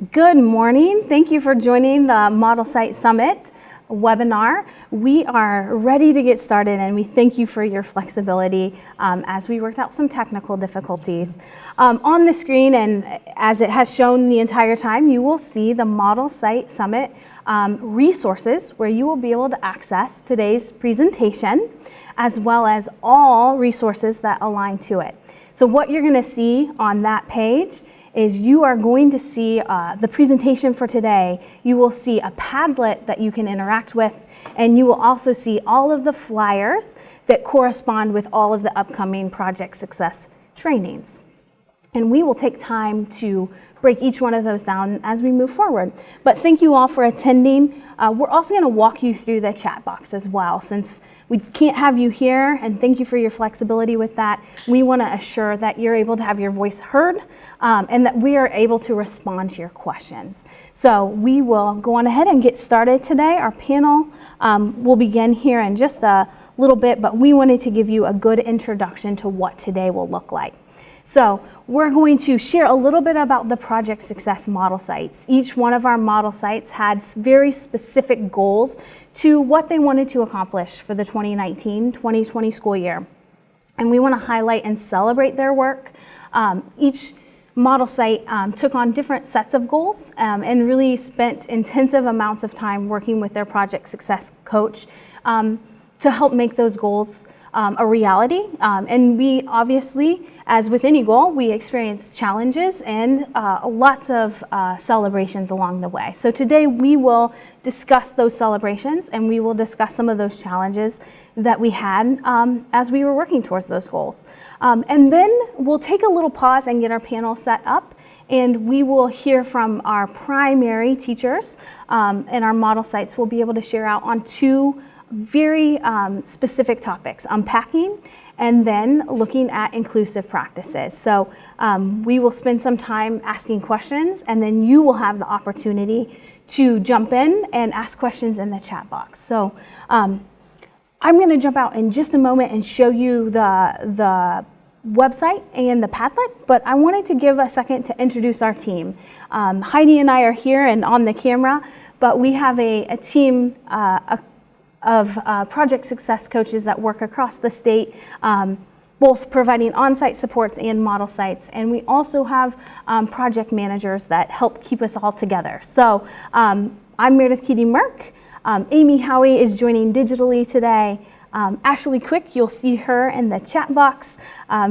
Good morning. Thank you for joining the Model Site Summit webinar. We are ready to get started, and we thank you for your flexibility as we worked out some technical difficulties. On the screen, and as it has shown the entire time, you will see the Model Site Summit resources where you will be able to access today's presentation, as well as all resources that align to it. So what you're going to see on that page is you are going to see the presentation for today. You will see a Padlet that you can interact with, and you will also see all of the flyers that correspond with all of the upcoming project success trainings. And we will take time to break each one of those down as we move forward. But thank you all for attending. We're also going to walk you through the chat box as well. Since we can't have you here, and thank you for your flexibility with that, we want to assure that you're able to have your voice heard and that we are able to respond to your questions. So we will go on ahead and get started today. Our panel will begin here in just a little bit, but we wanted to give you a good introduction to what today will look like. So we're going to share a little bit about the project success model sites. Each one of our model sites had very specific goals to what they wanted to accomplish for the 2019-2020 school year. And we want to highlight and celebrate their work. Each model site took on different sets of goals and really spent intensive amounts of time working with their project success coach to help make those goals a reality. And we obviously, as with any goal, we experience challenges and lots of celebrations along the way. So today we will discuss those celebrations, and we will discuss some of those challenges that we had as we were working towards those goals. And then we'll take a little pause and get our panel set up, and we will hear from our primary teachers and our model sites. We'll be able to share out on two very specific topics: unpacking, and then looking at inclusive practices. So we will spend some time asking questions, and then you will have the opportunity to jump in and ask questions in the chat box. So I'm going to jump out in just a moment and show you the website and the Padlet, but I wanted to give a second to introduce our team. Heidi and I are here and on the camera, but we have a team of project success coaches that work across the state, both providing on-site supports and model sites. And we also have project managers that help keep us all together. So I'm Meredith Keating-Merck. Amy Howie is joining digitally today. Ashley Quick, you'll see her in the chat box.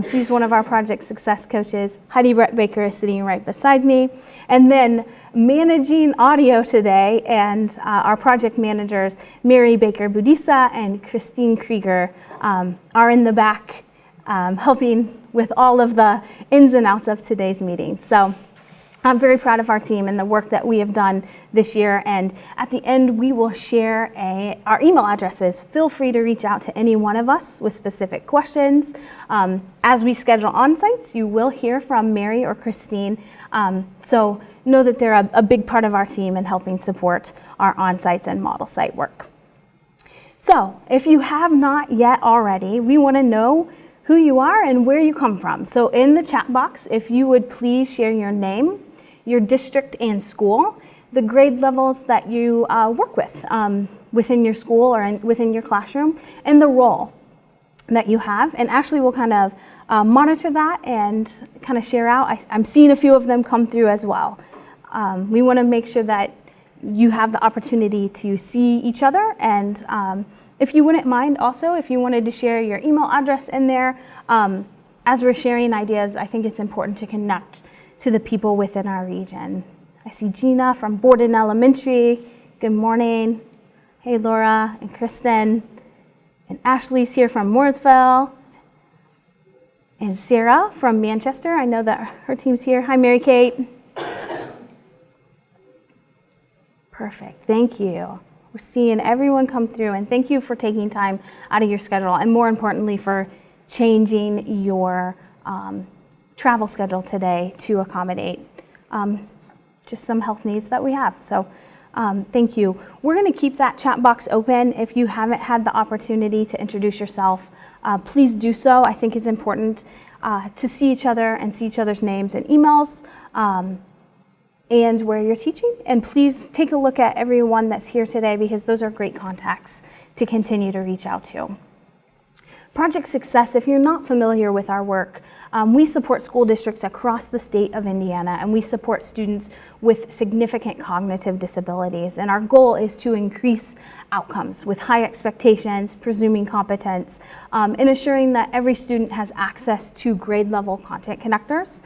She's one of our project success coaches. Heidi Brett Baker is sitting right beside me. And then managing audio today, and our project managers, Mary Baker Budisa and Christine Krieger, are in the back helping with all of the ins and outs of today's meeting. So I'm very proud of our team and the work that we have done this year. And at the end, we will share our email addresses. Feel free to reach out to any one of us with specific questions. As we schedule on-sites, you will hear from Mary or Christine. So know that they're a big part of our team in helping support our on-sites and model site work. So if you have not yet already, we want to know who you are and where you come from. So in the chat box, if you would please share your name, your district and school, the grade levels that you work with within your school or within your classroom, and the role that you have. And Ashley will kind of monitor that and kind of share out. I'm seeing a few of them come through as well. We want to make sure that you have the opportunity to see each other, and if you wouldn't mind also, if you wanted to share your email address in there, as we're sharing ideas, I think it's important to connect to the people within our region. I see Gina from Borden Elementary. Good morning. Hey, Laura and Kristen. And Ashley's here from Mooresville. And Sarah from Manchester. I know that her team's here. Hi, Mary Kate. Perfect. Thank you. We're seeing everyone come through, and thank you for taking time out of your schedule, and more importantly, for changing your travel schedule today to accommodate just some health needs that we have. So thank you. We're going to keep that chat box open. If you haven't had the opportunity to introduce yourself, please do so. I think it's important to see each other and see each other's names and emails. and where you're teaching. And please take a look at everyone that's here today, because those are great contacts to continue to reach out to. Project Success, if you're not familiar with our work, we support school districts across the state of Indiana, and we support students with significant cognitive disabilities. And our goal is to increase outcomes with high expectations, presuming competence, and assuring that every student has access to grade level content connectors,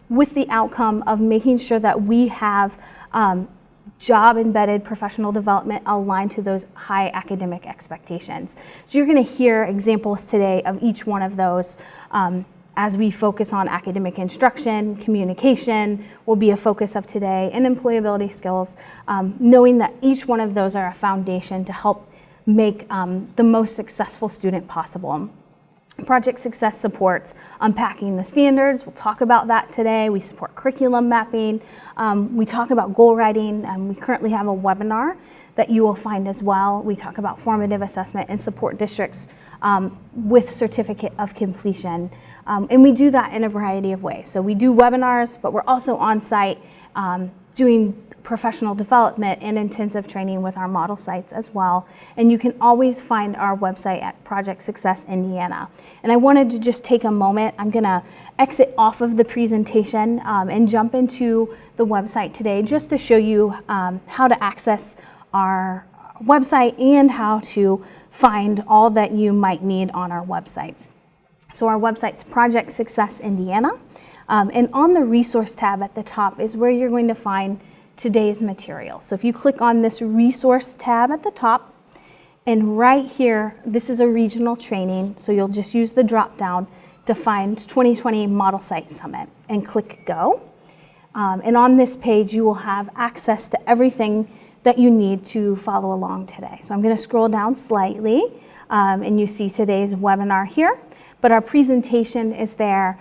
with the outcome of making sure that we have job-embedded professional development aligned to those high academic expectations. So you're going to hear examples today of each one of those as we focus on academic instruction. Communication will be a focus of today, and employability skills, knowing that each one of those are a foundation to help make the most successful student possible. Project Success supports unpacking the standards. We'll talk about that today. We support curriculum mapping. We talk about goal writing. We currently have a webinar that you will find as well. We talk about formative assessment and support districts with certificate of completion. And we do that in a variety of ways. So we do webinars, but we're also on site doing professional development and intensive training with our model sites as well. And you can always find our website at Project Success Indiana. And I wanted to just take a moment. I'm going to exit off of the presentation and jump into the website today, just to show you how to access our website and how to find all that you might need on our website. So our website's Project Success Indiana. And on the resource tab at the top is where you're going to find today's material. So if you click on this resource tab at the top, and right here, this is a regional training, so you'll just use the drop down to find 2020 Model Site Summit and click go. And on this page, you will have access to everything that you need to follow along today. So I'm going to scroll down slightly, and you see today's webinar here, but our presentation is there.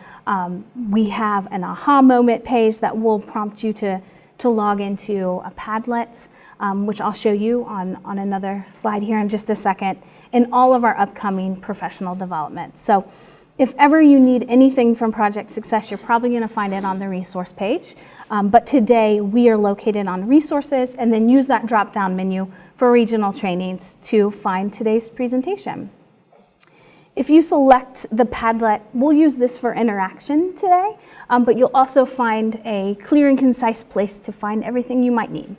We have an aha moment page that will prompt you to log into a Padlet, which I'll show you on another slide here in just a second, and all of our upcoming professional development. So if ever you need anything from Project Success, you're probably going to find it on the resource page. But today we are located on resources, and then use that drop-down menu for regional trainings to find today's presentation. If you select the Padlet, we'll use this for interaction today, but you'll also find a clear and concise place to find everything you might need.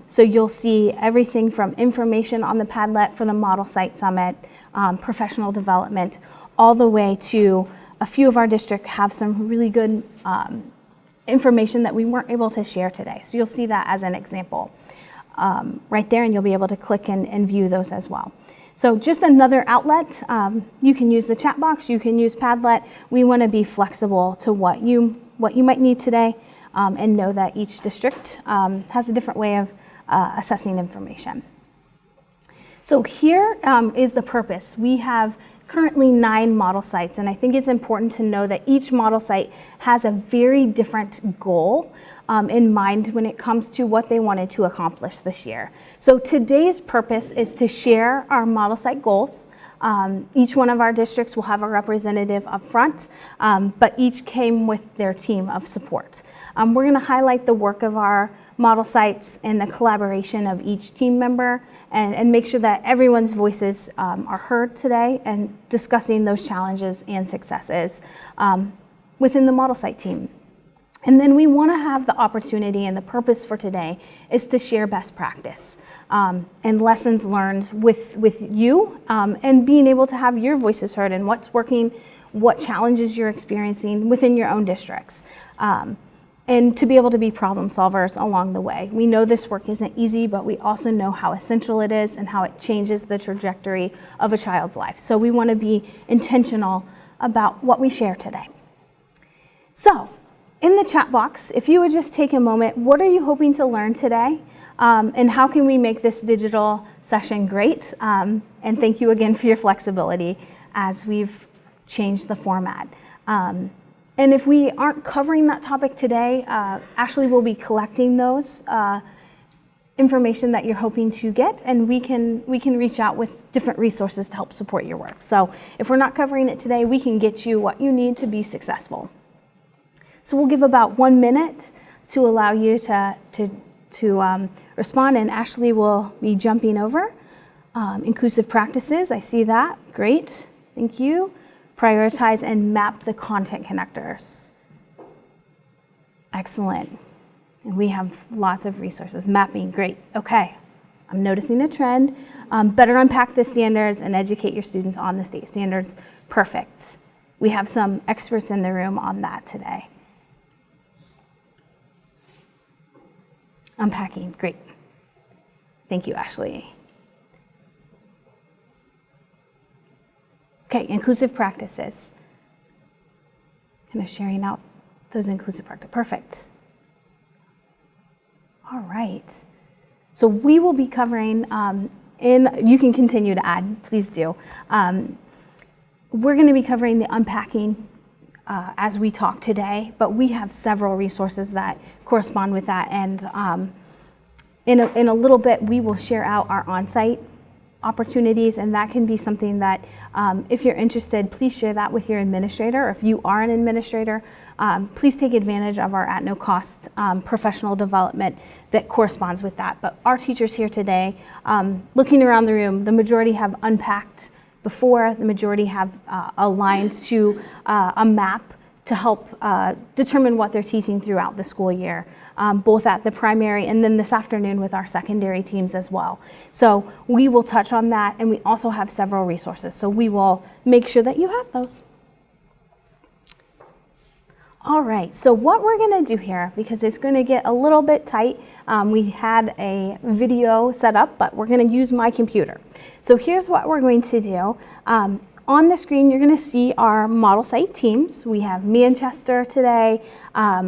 So you'll see everything from information on the Padlet for the Model Site Summit, professional development, all the way to a few of our districts have some really good information that we weren't able to share today. So you'll see that as an example right there, and you'll be able to click and view those as well. So just another outlet. You can use the chat box, you can use Padlet. We want to be flexible to what you might need today, and know that each district has a different way of assessing information. So here is the purpose. We have currently 9 model sites, and I think it's important to know that each model site has a very different goal in mind when it comes to what they wanted to accomplish this year. So today's purpose is to share our model site goals. Each one of our districts will have a representative up front, but each came with their team of support. We're going to highlight the work of our model sites and the collaboration of each team member, and make sure that everyone's voices are heard today, and discussing those challenges and successes within the model site team. And then we want to have the opportunity, and the purpose for today is to share best practice and lessons learned with you, and being able to have your voices heard and what's working, what challenges you're experiencing within your own districts, and to be able to be problem solvers along the way. We know this work isn't easy, but we also know how essential it is and how it changes the trajectory of a child's life. So we want to be intentional about what we share today. So, in the chat box, if you would just take a moment, what are you hoping to learn today? And how can we make this digital session great? And thank you again for your flexibility as we've changed the format. And if we aren't covering that topic today, Ashley will be collecting those information that you're hoping to get, and we can reach out with different resources to help support your work. So if we're not covering it today, we can get you what you need to be successful. So we'll give about 1 minute to allow you to respond, and Ashley will be jumping over. Inclusive practices, I see that, great, thank you. Prioritize and map the content connectors. Excellent. And we have lots of resources. Mapping, great, okay. I'm noticing a trend. Better unpack the standards and educate your students on the state standards. Perfect. We have some experts in the room on that today. Unpacking, great. Thank you, Ashley. Okay, inclusive practices. Kind of sharing out those inclusive practices. Perfect. All right. So we will be covering, you can continue to add, please do. We're going to be covering the unpacking as we talk today, but we have several resources that correspond with that. And in a little bit, we will share out our on-site opportunities, and that can be something that if you're interested, please share that with your administrator. Or if you are an administrator, please take advantage of our at no cost professional development that corresponds with that. But our teachers here today, looking around the room, the majority have unpacked before, the majority have aligned to a map to help determine what they're teaching throughout the school year, both at the primary and then this afternoon with our secondary teams as well. So we will touch on that, and we also have several resources. So we will make sure that you have those. All right, so what we're gonna do here, because it's gonna get a little bit tight, we had a video set up, but we're gonna use my computer. So here's what we're going to do. On the screen, you're gonna see our model site teams. We have Manchester today.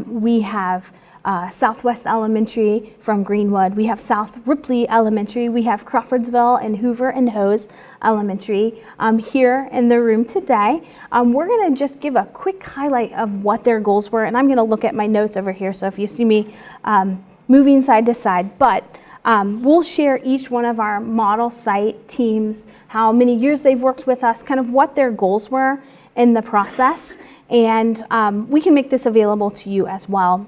We have Southwest Elementary from Greenwood. We have South Ripley Elementary. We have Crawfordsville and Hoover and Hose Elementary here in the room today. We're gonna just give a quick highlight of what their goals were, and I'm gonna look at my notes over here, so if you see me moving side to side, but we'll share each one of our model site teams, how many years they've worked with us, kind of what their goals were in the process, and we can make this available to you as well.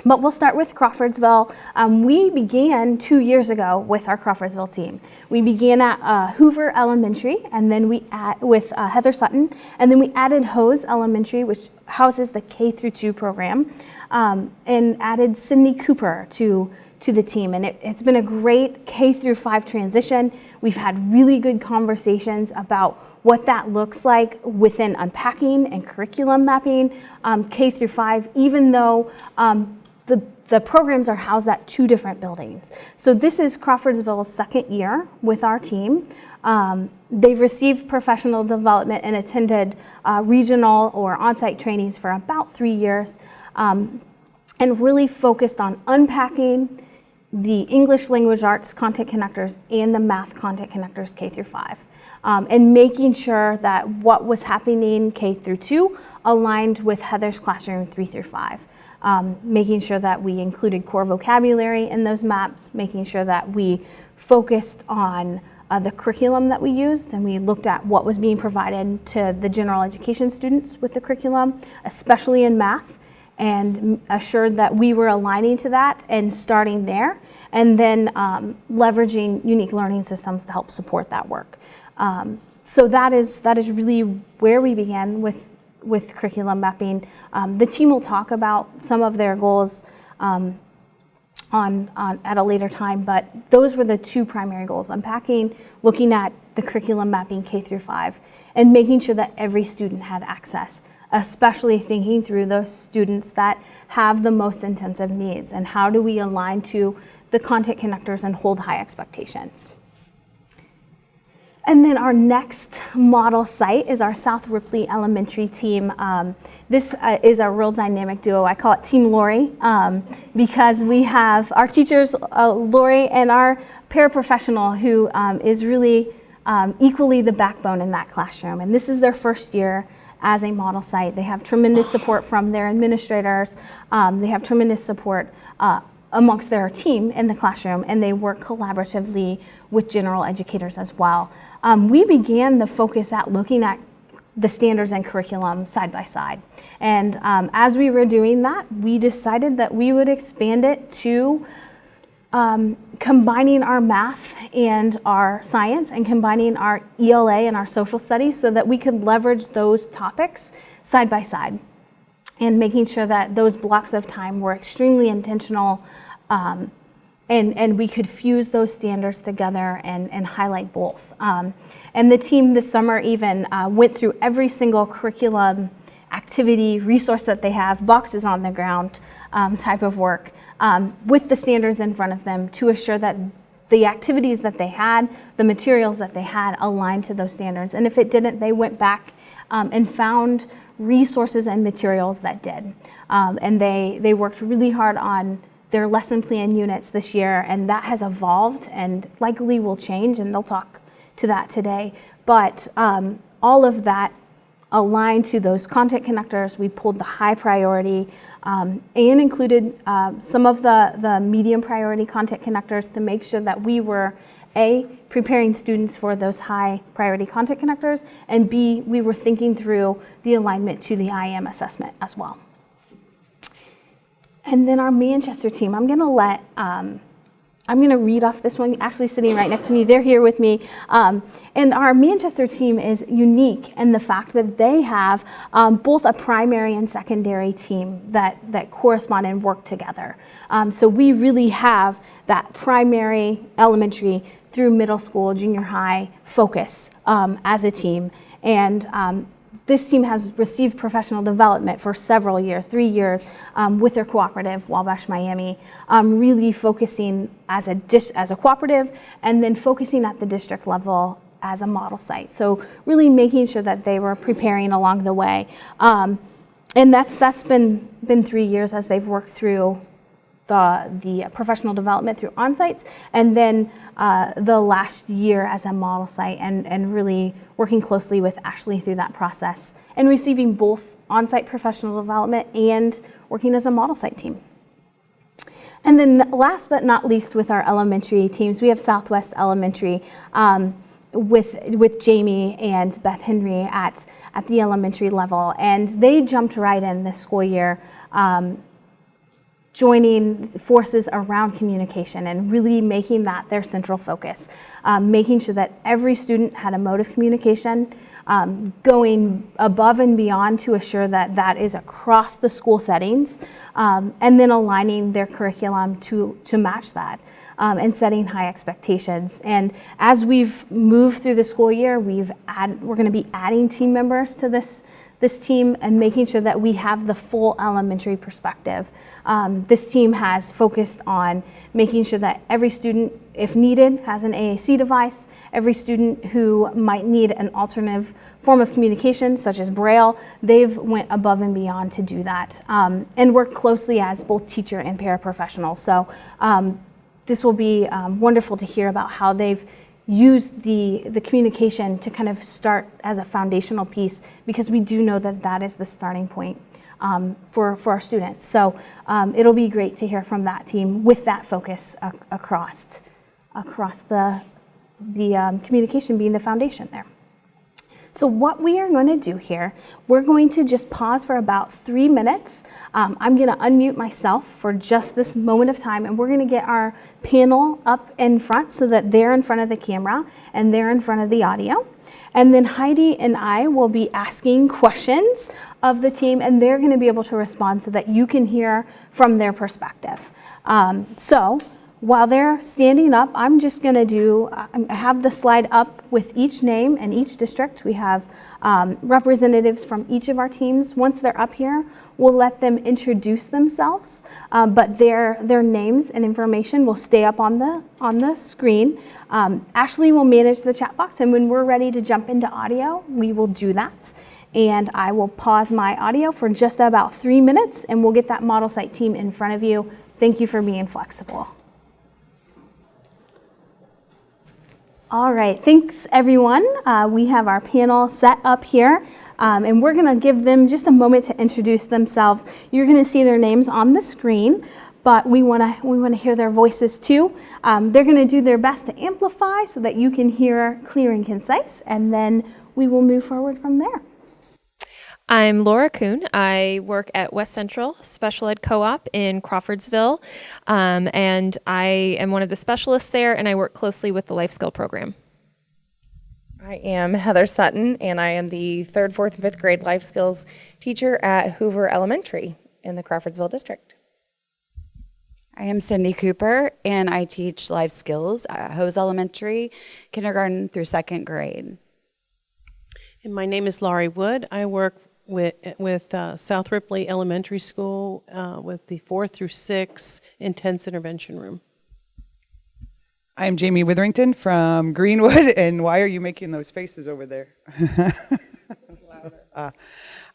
But we'll start with Crawfordsville. We began 2 years ago with our Crawfordsville team. We began at Hoover Elementary, and then with Heather Sutton, and then we added Hose Elementary, which houses the K-2 program, and added Sydney Cooper to the team. And it's been a great K-5 transition. We've had really good conversations about what that looks like within unpacking and curriculum mapping, K-5, even though the programs are housed at 2 different buildings. So this is Crawfordsville's second year with our team. They've received professional development and attended regional or on-site trainings for about 3 years, and really focused on unpacking the English language arts content connectors and the math content connectors K-5. And making sure that what was happening K-2 aligned with Heather's classroom 3-5. Making sure that we included core vocabulary in those maps, making sure that we focused on the curriculum that we used, and we looked at what was being provided to the general education students with the curriculum, especially in math, and assured that we were aligning to that and starting there, and then leveraging unique learning systems to help support that work. So that is really where we began with curriculum mapping. The team will talk about some of their goals at a later time, but those were the 2 primary goals: unpacking, looking at the curriculum mapping K-5, and making sure that every student had access, especially thinking through those students that have the most intensive needs, and how do we align to the content connectors and hold high expectations. And then our next model site is our South Ripley Elementary team. This is a real dynamic duo. I call it Team Lori because we have our teachers, Lori, and our paraprofessional who is really equally the backbone in that classroom. And this is their first year as a model site. They have tremendous support from their administrators. They have tremendous support amongst their team in the classroom, and they work collaboratively with general educators as well. We began the focus at looking at the standards and curriculum side by side. And as we were doing that, we decided that we would expand it to combining our math and our science and combining our ELA and our social studies so that we could leverage those topics side by side and making sure that those blocks of time were extremely intentional and we could fuse those standards together and highlight both. And the team this summer even went through every single curriculum activity resource that they have, boxes on the ground type of work, with the standards in front of them to assure that the activities that they had, the materials that they had aligned to those standards. And if it didn't, they went back and found resources and materials that did. And they worked really hard on their lesson plan units this year, and that has evolved and likely will change, and they'll talk to that today. But all of that aligned to those content connectors. We pulled the high priority and included some of the medium priority content connectors to make sure that we were A, preparing students for those high priority content connectors, and B, we were thinking through the alignment to the IM assessment as well. And then our Manchester team, I'm gonna read off this one, actually sitting right next to me. They're here with me. And our Manchester team is unique in the fact that they have both a primary and secondary team that correspond and work together. So we really have that primary, elementary through middle school, junior high focus as a team. And this team has received professional development for several years, 3 years, with their cooperative, Wabash Miami, really focusing as a cooperative and then focusing at the district level as a model site. So really making sure that they were preparing along the way. And that's been 3 years as they've worked through the professional development through on-sites, and then the last year as a model site and really working closely with Ashley through that process and receiving both on-site professional development and working as a model site team. And then last but not least with our elementary teams, we have Southwest Elementary with Jamie and Beth Henry at the elementary level, and they jumped right in this school year, joining forces around communication and really making that their central focus, making sure that every student had a mode of communication, going above and beyond to assure that that is across the school settings, and then aligning their curriculum to match that, and setting high expectations. And as we've moved through the school year, we're going to be adding team members to this team and making sure that we have the full elementary perspective. This team has focused on making sure that every student, if needed, has an AAC device. Every student who might need an alternative form of communication, such as Braille, they've went above and beyond to do that, and work closely as both teacher and paraprofessional. So this will be wonderful to hear about how they've use the communication to kind of start as a foundational piece, because we do know that that is the starting point for our students. So it'll be great to hear from that team with that focus across the communication being the foundation there. So what we are going to do here, we're going to just pause for about 3 minutes. I'm going to unmute myself for just this moment of time, and we're going to get our panel up in front so that they're in front of the camera and they're in front of the audio. And then Heidi and I will be asking questions of the team, and they're going to be able to respond so that you can hear from their perspective. So while they're standing up, I'm just going to I have the slide up with each name and each district. We have representatives from each of our teams. Once they're up here, we'll let them introduce themselves, but their names and information will stay up on the screen. Ashley will manage the chat box, and when we're ready to jump into audio, we will do that. And I will pause my audio for just about 3 minutes, and we'll get that model site team in front of you. Thank you for being flexible. All right, thanks everyone. We have our panel set up here, and we're gonna give them just a moment to introduce themselves. You're gonna see their names on the screen, but we wanna hear their voices too. They're gonna do their best to amplify so that you can hear clear and concise, and then we will move forward from there. I'm Laura Kuhn. I work at West Central Special Ed Co-op in Crawfordsville, and I am one of the specialists there, and I work closely with the Life Skill program. I am Heather Sutton, and I am the 3rd, 4th, and 5th grade life skills teacher at Hoover Elementary in the Crawfordsville district. I am Cindy Cooper, and I teach life skills at Hose Elementary, kindergarten through 2nd grade. And my name is Laurie Wood. I work with South Ripley Elementary School with the 4th through 6th intense intervention room. I'm Jamie Witherington from Greenwood, and why are you making those faces over there? I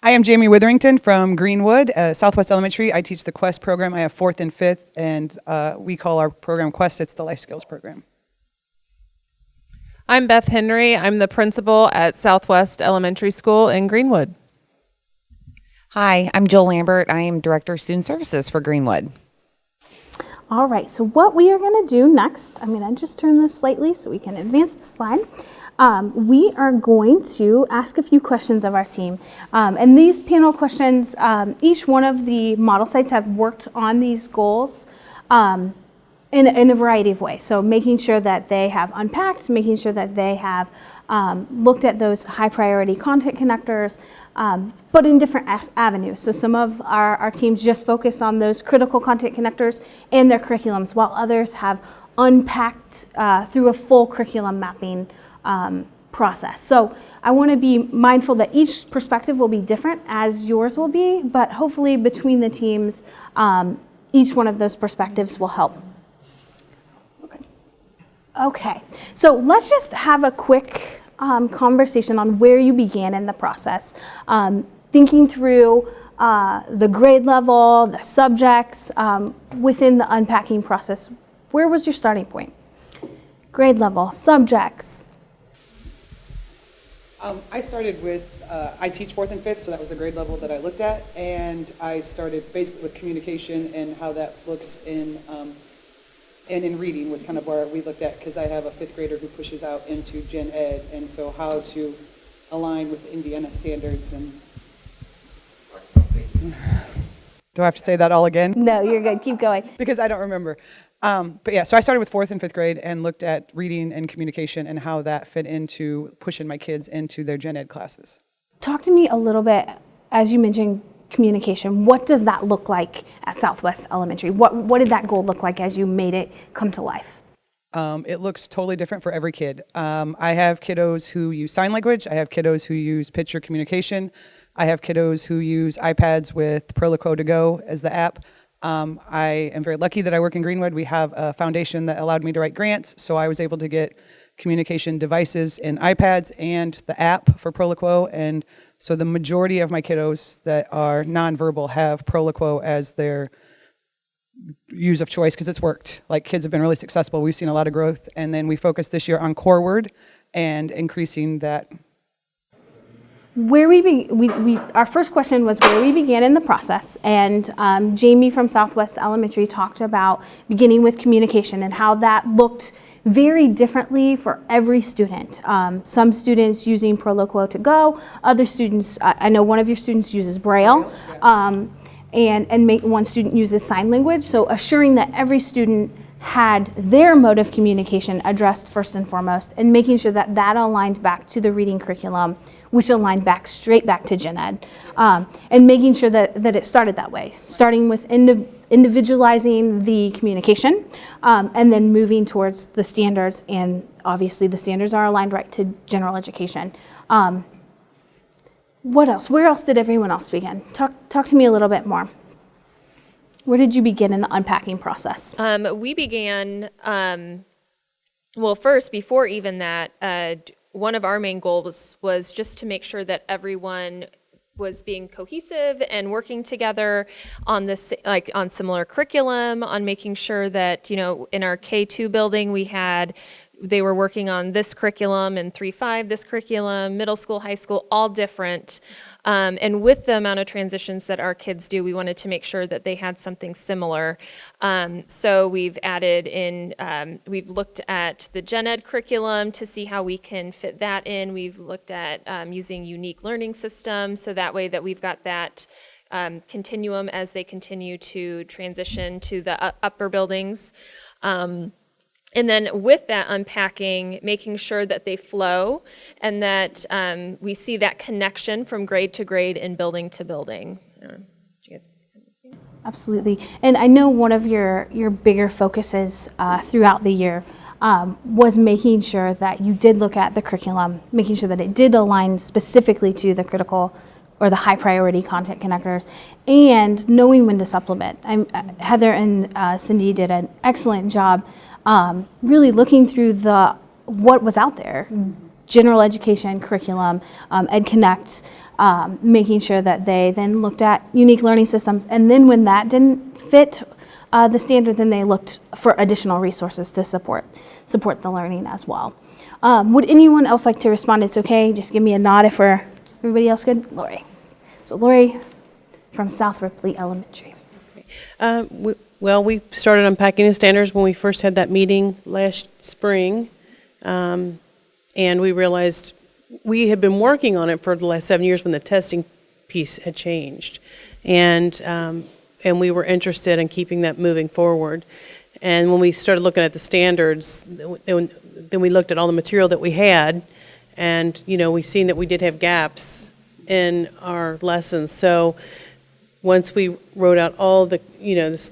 am Jamie Witherington from Greenwood, Southwest Elementary. I teach the Quest program. I have 4th and 5th, and we call our program Quest. It's the Life Skills program. I'm Beth Henry. I'm the principal at Southwest Elementary School in Greenwood. Hi, I'm Jill Lambert. I am Director of Student Services for Greenwood. All right, so what we are going to do next, I'm going to just turn this slightly so we can advance the slide. We are going to ask a few questions of our team. And these panel questions, each one of the model sites have worked on these goals in a variety of ways. So making sure that they have unpacked, making sure that they have looked at those high priority content connectors, but in different avenues. So some of our teams just focused on those critical content connectors and their curriculums, while others have unpacked through a full curriculum mapping process. So I want to be mindful that each perspective will be different, as yours will be, but hopefully between the teams, each one of those perspectives will help. Okay, so let's just have a quick conversation on where you began in the process. Thinking through the grade level, the subjects, within the unpacking process. Where was your starting point? Grade level, subjects. I started with, I teach 4th and 5th, so that was the grade level that I looked at, and I started basically with communication and how that looks in and in reading was kind of where we looked at, because I have a 5th grader who pushes out into Gen Ed, and so how to align with Indiana standards. And do I have to say that all again? No, you're good. Keep going. Because I don't remember. But yeah, so I started with 4th and 5th grade and looked at reading and communication and how that fit into pushing my kids into their Gen Ed classes. Talk to me a little bit, as you mentioned, communication. What does that look like at Southwest Elementary? What did that goal look like as you made it come to life? It looks totally different for every kid. I have kiddos who use sign language. I have kiddos who use picture communication. I have kiddos who use iPads with Proloquo to Go as the app. I am very lucky that I work in Greenwood. We have a foundation that allowed me to write grants, so I was able to get communication devices and iPads and the app for Proloquo, and so the majority of my kiddos that are nonverbal have Proloquo as their use of choice because it's worked. Like, kids have been really successful. We've seen a lot of growth, and then we focused this year on core word and increasing that. Our first question was where we began in the process, and Jamie from Southwest Elementary talked about beginning with communication and how that looked very differently for every student. Some students using Proloquo to Go, other students, I know one of your students uses Braille, and one student uses sign language, so assuring that every student had their mode of communication addressed first and foremost, and making sure that that aligned back to the reading curriculum, which aligned straight back to Gen Ed, and making sure that it started that way, starting with individualizing the communication, and then moving towards the standards, and obviously the standards are aligned right to general education. What else? Where else did everyone else begin? Talk to me a little bit more. Where did you begin in the unpacking process? We began, well, first, before even that, one of our main goals was just to make sure that everyone was being cohesive and working together on this, like on similar curriculum, on making sure that, in our K2 building we had they were working on this curriculum in 3-5, this curriculum, middle school, high school, all different. And with the amount of transitions that our kids do, we wanted to make sure that they had something similar. So we've added in, we've looked at the gen ed curriculum to see how we can fit that in. We've looked at using unique learning systems, so that way that we've got that continuum as they continue to transition to the upper buildings. And then with that unpacking, making sure that they flow and that we see that connection from grade to grade and building to building. Absolutely. And I know one of your bigger focuses throughout the year was making sure that you did look at the curriculum, making sure that it did align specifically to the critical or the high priority content connectors, and knowing when to supplement. Heather and Cindy did an excellent job really looking through what was out there, general education curriculum, Ed Connect, making sure that they then looked at unique learning systems, and then when that didn't fit the standard, then they looked for additional resources to support the learning as well. Would anyone else like to respond? It's okay, just give me a nod if everybody else good? Lori. So Lori from South Ripley Elementary. We started unpacking the standards when we first had that meeting last spring, and we realized we had been working on it for the last 7 years when the testing piece had changed, and we were interested in keeping that moving forward. And when we started looking at the standards, then we looked at all the material that we had, and we seen that we did have gaps in our lessons. So once we wrote out all the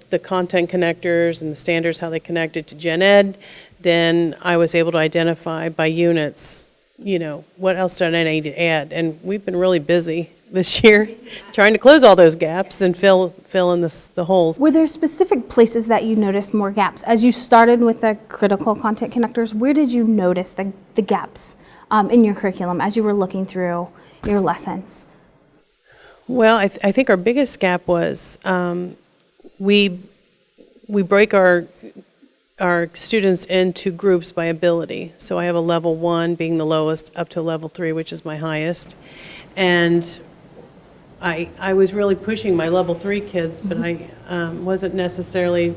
the content connectors and the standards, how they connected to gen ed, then I was able to identify by units, what else did I need to add. And we've been really busy this year trying to close all those gaps and fill in the holes. Were there specific places that you noticed more gaps? As you started with the critical content connectors, where did you notice the gaps in your curriculum as you were looking through your lessons? Well, I think our biggest gap was we break our students into groups by ability. So I have a level 1 being the lowest up to level 3, which is my highest. And I was really pushing my level 3 kids, but I wasn't necessarily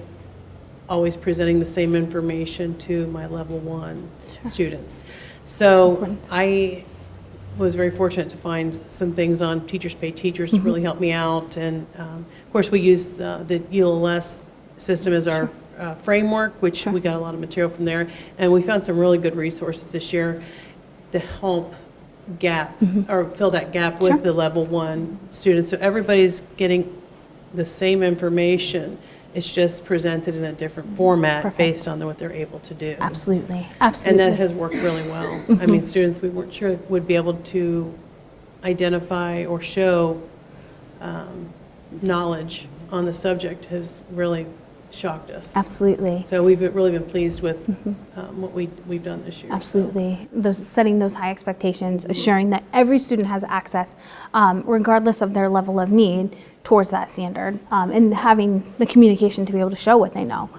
always presenting the same information to my level 1 students. So I was very fortunate to find some things on Teachers Pay Teachers to really help me out. And of course we use the ULS system as our framework, which we got a lot of material from there. And we found some really good resources this year to help or fill that gap with the level 1 students. So everybody's getting the same information. It's just presented in a different format based on what they're able to do. Absolutely. And that has worked really well. I mean, students we weren't sure would be able to identify or show knowledge on the subject has really shocked us. Absolutely. So we've really been pleased with what we've done this year. Absolutely. Setting those high expectations, assuring that every student has access, regardless of their level of need, towards that standard, and having the communication to be able to show what they know.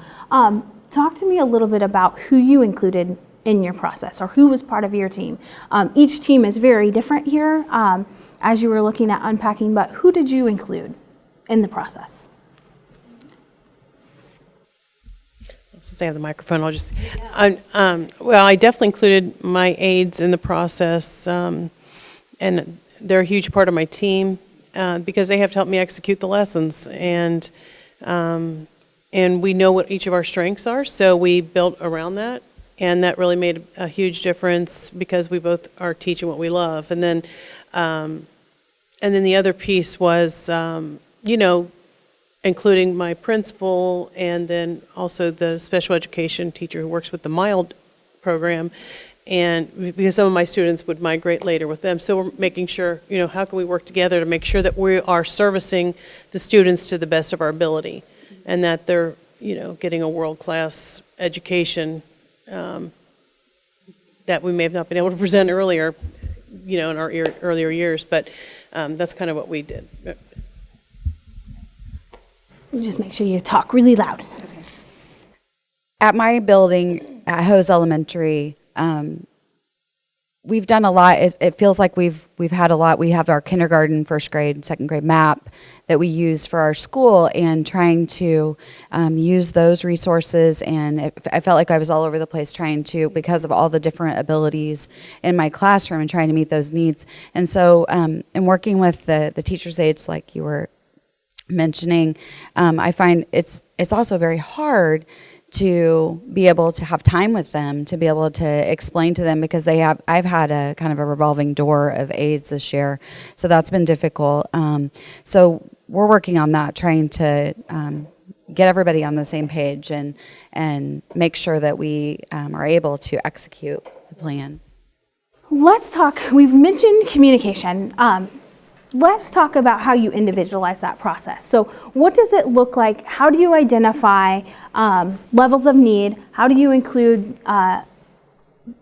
Talk to me a little bit about who you included in your process, or who was part of your team. Each team is very different here as you were looking at unpacking, but who did you include in the process? Since I have the microphone, I'll just, well, I definitely included my aides in the process, and they're a huge part of my team because they have to help me execute the lessons, and we know what each of our strengths are, so we built around that, and that really made a huge difference because we both are teaching what we love. And then the other piece was, including my principal and then also the special education teacher who works with the mild program, and because some of my students would migrate later with them. So we're making sure, how can we work together to make sure that we are servicing the students to the best of our ability and that they're, getting a world-class education that we may have not been able to present earlier, in our earlier years, but that's kind of what we did. Just make sure you talk really loud. At my building, at Hose Elementary, we've done a lot. It feels like we've had a lot. We have our kindergarten, first grade, second grade map that we use for our school, and trying to use those resources. And I felt like I was all over the place trying to, because of all the different abilities in my classroom and trying to meet those needs. And so, in working with the teacher's aides, like you were mentioning, I find it's also very hard to be able to have time with them, to be able to explain to them, because I've had a kind of a revolving door of aides this year, so that's been difficult. So we're working on that, trying to get everybody on the same page and make sure that we are able to execute the plan. Let's talk, we've mentioned communication. Let's talk about how you individualize that process. So what does it look like? How do you identify levels of need? How do you include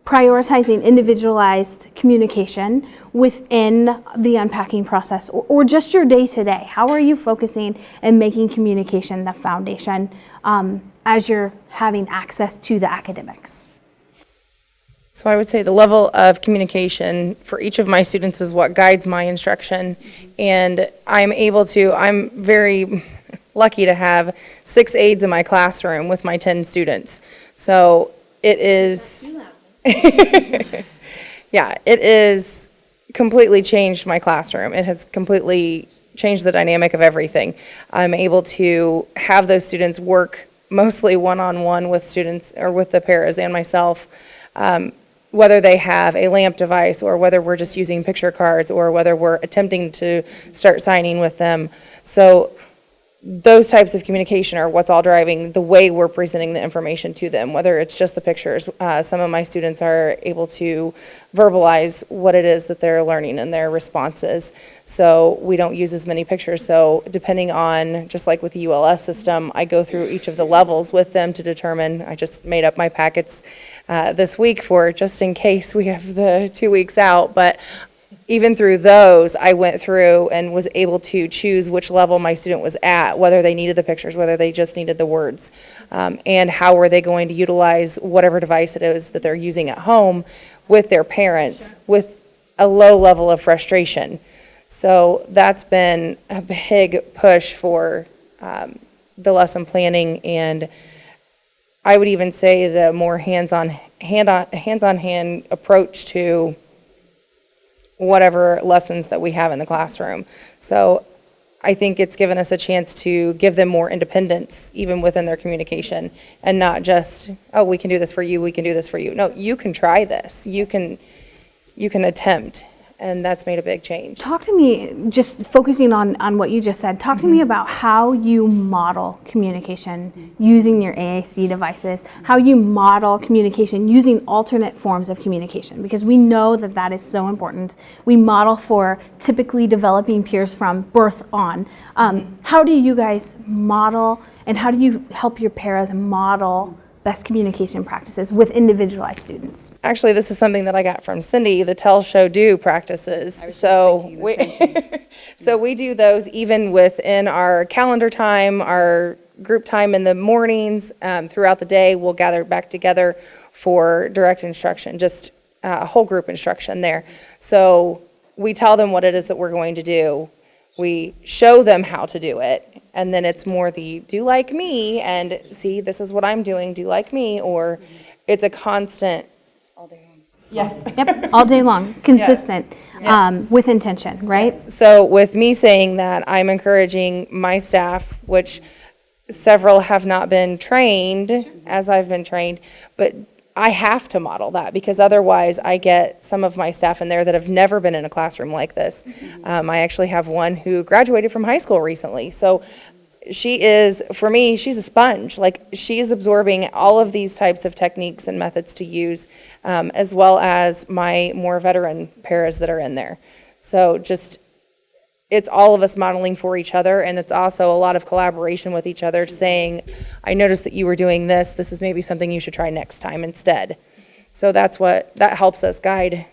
prioritizing individualized communication within the unpacking process, or just your day-to-day? How are you focusing and making communication the foundation as you're having access to the academics? So I would say the level of communication for each of my students is what guides my instruction. And I'm very lucky to have 6 aides in my classroom with my 10 students. So it is, yeah, it is completely changed my classroom. It has completely changed the dynamic of everything. I'm able to have those students work mostly one-on-one with students, or with the paras and myself, whether they have a LAMP device, or whether we're just using picture cards, or whether we're attempting to start signing with them. So those types of communication are what's all driving the way we're presenting the information to them, whether it's just the pictures. Some of my students are able to verbalize what it is that they're learning in their responses, so we don't use as many pictures. So depending on, just like with the ULS system, I go through each of the levels with them to determine. I just made up my packets this week for just in case we have the 2 weeks out, but even through those, I went through and was able to choose which level my student was at, whether they needed the pictures, whether they just needed the words, and how were they going to utilize whatever device it is that they're using at home with their parents with a low level of frustration. So that's been a big push for the lesson planning, and I would even say the more hands-on approach to whatever lessons that we have in the classroom. So I think it's given us a chance to give them more independence, even within their communication, and not just, oh, we can do this for you, we can do this for you. No, you can try this, you can attempt, and that's made a big change. Talk to me, just focusing on what you just said, talk to me about how you model communication using your AAC devices, how you model communication using alternate forms of communication, because we know that that is so important. We model for typically developing peers from birth on. How do you guys model, and how do you help your paras model best communication practices with individualized students? Actually, this is something that I got from Cindy, the tell, show, do practices. So we do those even within our calendar time, our group time in the mornings. Throughout the day, we'll gather back together for direct instruction, just whole group instruction there. So we tell them what it is that we're going to do. We show them how to do it. And then it's more the do like me, and see, this is what I'm doing, do like me, or it's a constant. All day long. Yes. Yep, all day long, consistent, with intention, right? Yes. So with me saying that, I'm encouraging my staff, which several have not been trained as I've been trained, but I have to model that, because otherwise I get some of my staff in there that have never been in a classroom like this. I actually have one who graduated from high school recently. So she is, for me, she's a sponge. Like, she is absorbing all of these types of techniques and methods to use, as well as my more veteran paras that are in there. So just, it's all of us modeling for each other, and it's also a lot of collaboration with each other, saying, I noticed that you were doing this. This is maybe something you should try next time instead. So that helps us guide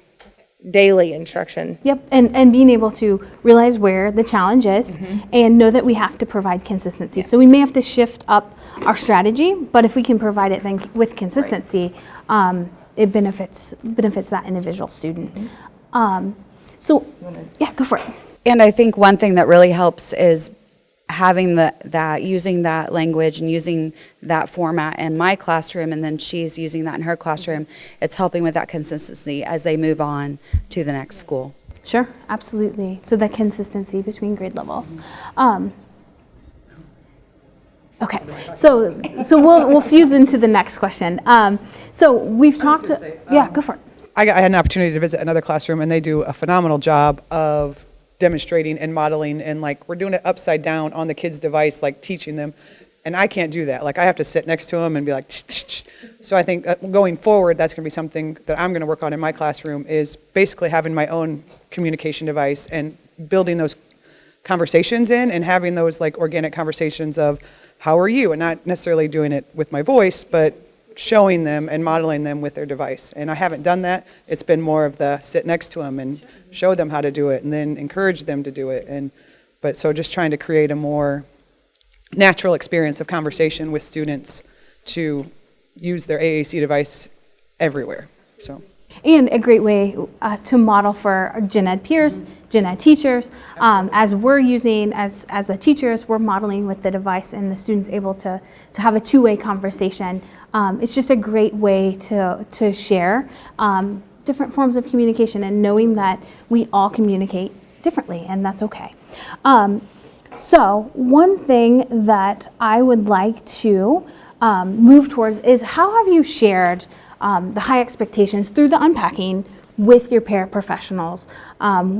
daily instruction. Yep, and being able to realize where the challenge is and know that we have to provide consistency. So we may have to shift up our strategy, but if we can provide it then with consistency, it benefits that individual student. So yeah, go for it. And I think one thing that really helps is having using that language and using that format in my classroom, and then she's using that in her classroom. It's helping with that consistency as they move on to the next school. Sure, absolutely. So the consistency between grade levels. Okay, so we'll fuse into the next question. So we've talked. Yeah, go for it. I had an opportunity to visit another classroom, and they do a phenomenal job of demonstrating and modeling, and like we're doing it upside down on the kid's device, like teaching them. And I can't do that. Like I have to sit next to them and be like, so I think going forward, that's going to be something that I'm going to work on in my classroom, is basically having my own communication device and building those conversations in and having those like organic conversations of how are you, and not necessarily doing it with my voice, but showing them and modeling them with their device. And I haven't done that. It's been more of the sit next to them and show them how to do it and then encourage them to do it. But so just trying to create a more natural experience of conversation with students to use their AAC device everywhere. So. And a great way to model for gen ed peers, gen ed teachers, as we're using, as the teachers, we're modeling with the device and the students able to have a two-way conversation. It's just a great way to share different forms of communication and knowing that we all communicate differently, and that's okay. So one thing that I would like to move towards is, how have you shared the high expectations through the Unpacking with your paraprofessionals,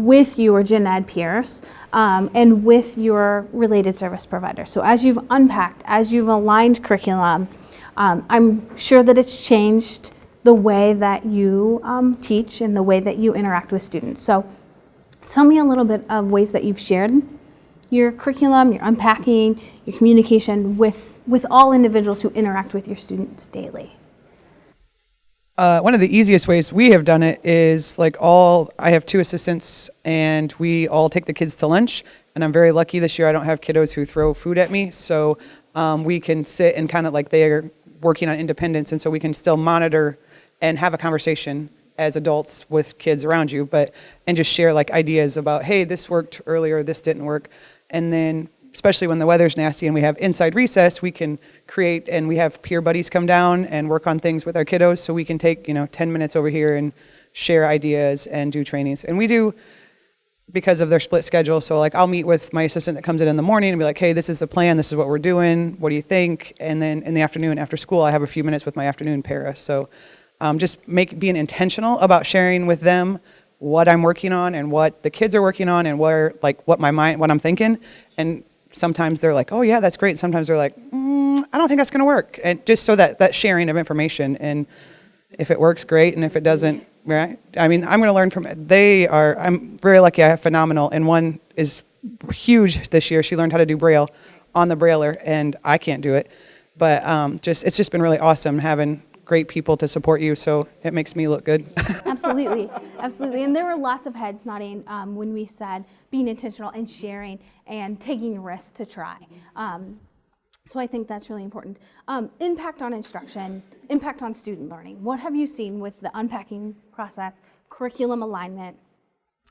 with your gen ed peers, and with your related service providers? So as you've unpacked, as you've aligned curriculum, I'm sure that it's changed the way that you teach and the way that you interact with students. So tell me a little bit of ways that you've shared your curriculum, your unpacking, your communication with all individuals who interact with your students daily. One of the easiest ways we have done it is I have 2 assistants and we all take the kids to lunch, and I'm very lucky this year I don't have kiddos who throw food at me, so we can sit and kind of like they're working on independence, and so we can still monitor and have a conversation as adults with kids around you, and just share like ideas about, hey, this worked earlier, this didn't work. And then especially when the weather's nasty and we have inside recess, we can create, and we have peer buddies come down and work on things with our kiddos, so we can take 10 minutes over here and share ideas and do trainings. And we do, because of their split schedule, so like I'll meet with my assistant that comes in the morning and be like, hey, this is the plan, this is what we're doing, what do you think? And then in the afternoon after school, I have a few minutes with my afternoon para. So just being intentional about sharing with them what I'm working on and what the kids are working on and what I'm thinking. And sometimes they're like, oh yeah, that's great. Sometimes they're like, I don't think that's going to work. And just so that sharing of information, and if it works, great. And if it doesn't, right? I mean, I'm going to learn from it. I'm very lucky. I have phenomenal. And one is huge this year. She learned how to do Braille on the Brailler, and I can't do it. But it's just been really awesome having great people to support you, so it makes me look good. Absolutely, absolutely. And there were lots of heads nodding when we said being intentional and sharing and taking risks to try. So I think that's really important. Impact on instruction, impact on student learning. What have you seen with the unpacking process, curriculum alignment?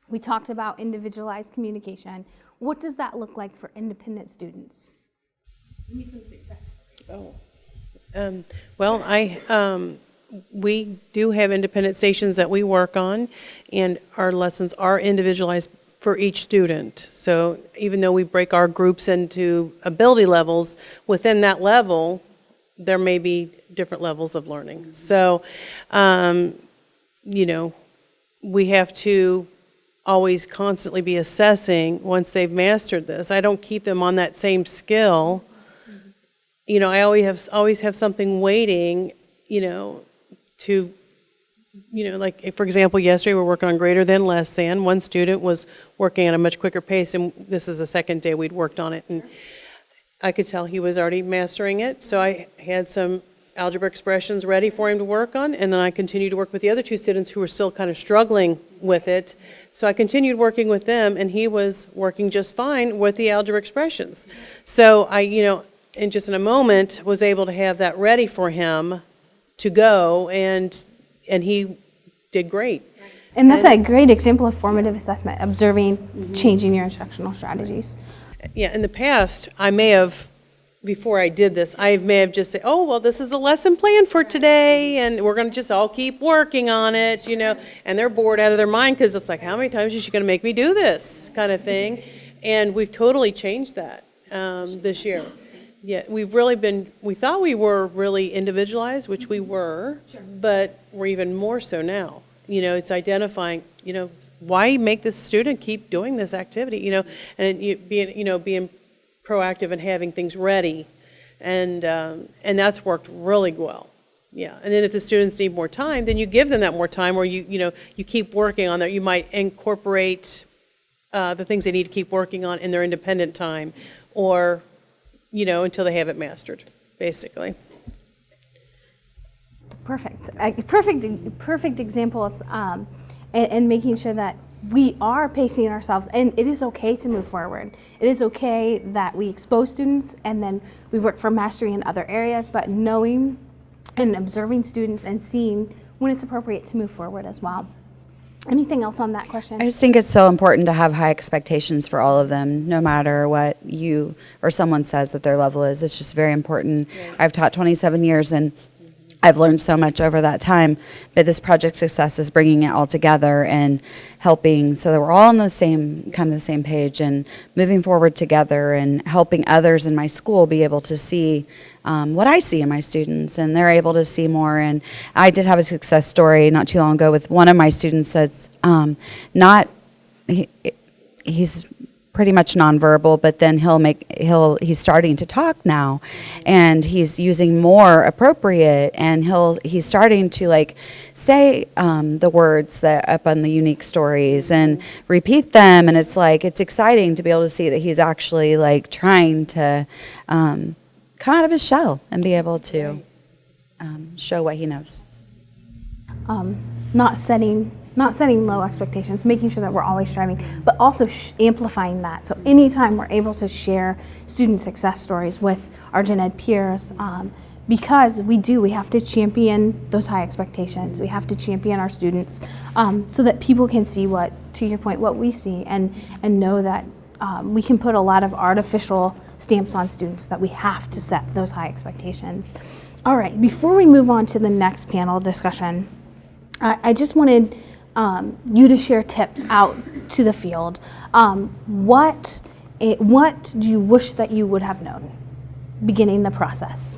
We talked about individualized communication. What does that look like for independent students? Give me some success stories. We do have independent stations that we work on, and our lessons are individualized for each student. So even though we break our groups into ability levels, within that level, there may be different levels of learning. So, we have to always constantly be assessing once they've mastered this. I don't keep them on that same skill. I always have something waiting, like for example, yesterday we're working on greater than, less than. One student was working at a much quicker pace, and this is the second day we'd worked on it, and I could tell he was already mastering it. So I had some algebra expressions ready for him to work on, and then I continued to work with the other two students who were still kind of struggling with it. So I continued working with them, and he was working just fine with the algebra expressions. So I, in just in a moment, was able to have that ready for him to go, and he did great. And that's a great example of formative assessment, observing, changing your instructional strategies. Yeah, in the past, I may have, before I did this, I may have just said, oh, well, this is the lesson plan for today, and we're going to just all keep working on it, and they're bored out of their mind because it's like, how many times is she going to make me do this kind of thing? And we've totally changed that this year. Yeah, we thought we were really individualized, which we were, but we're even more so now. It's identifying, why make this student keep doing this activity, and being proactive and having things ready, and that's worked really well. Yeah, and then if the students need more time, then you give them that more time, or you keep working on that. You might incorporate the things they need to keep working on in their independent time, or until they have it mastered, basically. Perfect examples, and making sure that we are pacing ourselves, and it is okay to move forward. It is okay that we expose students and then we work for mastery in other areas, but knowing and observing students and seeing when it's appropriate to move forward as well. Anything else on that question? I just think it's so important to have high expectations for all of them, no matter what you or someone says that their level is. It's just very important. Yeah. I've taught 27 years, and I've learned so much over that time, but this project success is bringing it all together and helping so that we're all on the same page and moving forward together and helping others in my school be able to see what I see in my students, and they're able to see more. And I did have a success story not too long ago with one of my students that's he's pretty much nonverbal, but then he's starting to talk now, and he's using more appropriate, and he's starting to say the words that up on the unique stories and repeat them, and it's exciting to be able to see that he's actually trying to come out of his shell and be able to show what he knows. Not setting low expectations, making sure that we're always striving, but also amplifying that. So anytime we're able to share student success stories with our gen ed peers, because we have to champion those high expectations. We have to champion our students so that people can see to your point, what we see, and know that we can put a lot of artificial stamps on students, so that we have to set those high expectations. All right, before we move on to the next panel discussion, I just wanted you to share tips out to the field. What do you wish that you would have known beginning the process?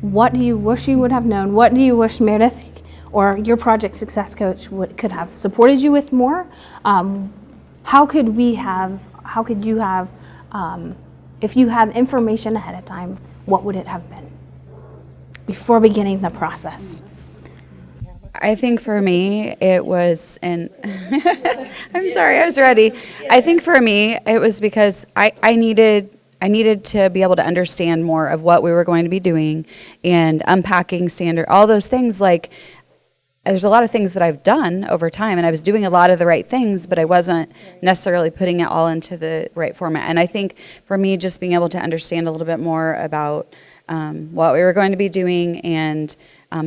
What do you wish you would have known? What do you wish Meredith or your project success coach could have supported you with more? How could you have, if you had information ahead of time, what would it have been before beginning the process? I think for me, it was, and I'm sorry, I was ready. I think for me, it was because I needed to be able to understand more of what we were going to be doing and unpacking standard, all those things. There's a lot of things that I've done over time, and I was doing a lot of the right things, but I wasn't necessarily putting it all into the right format. And I think for me, just being able to understand a little bit more about what we were going to be doing and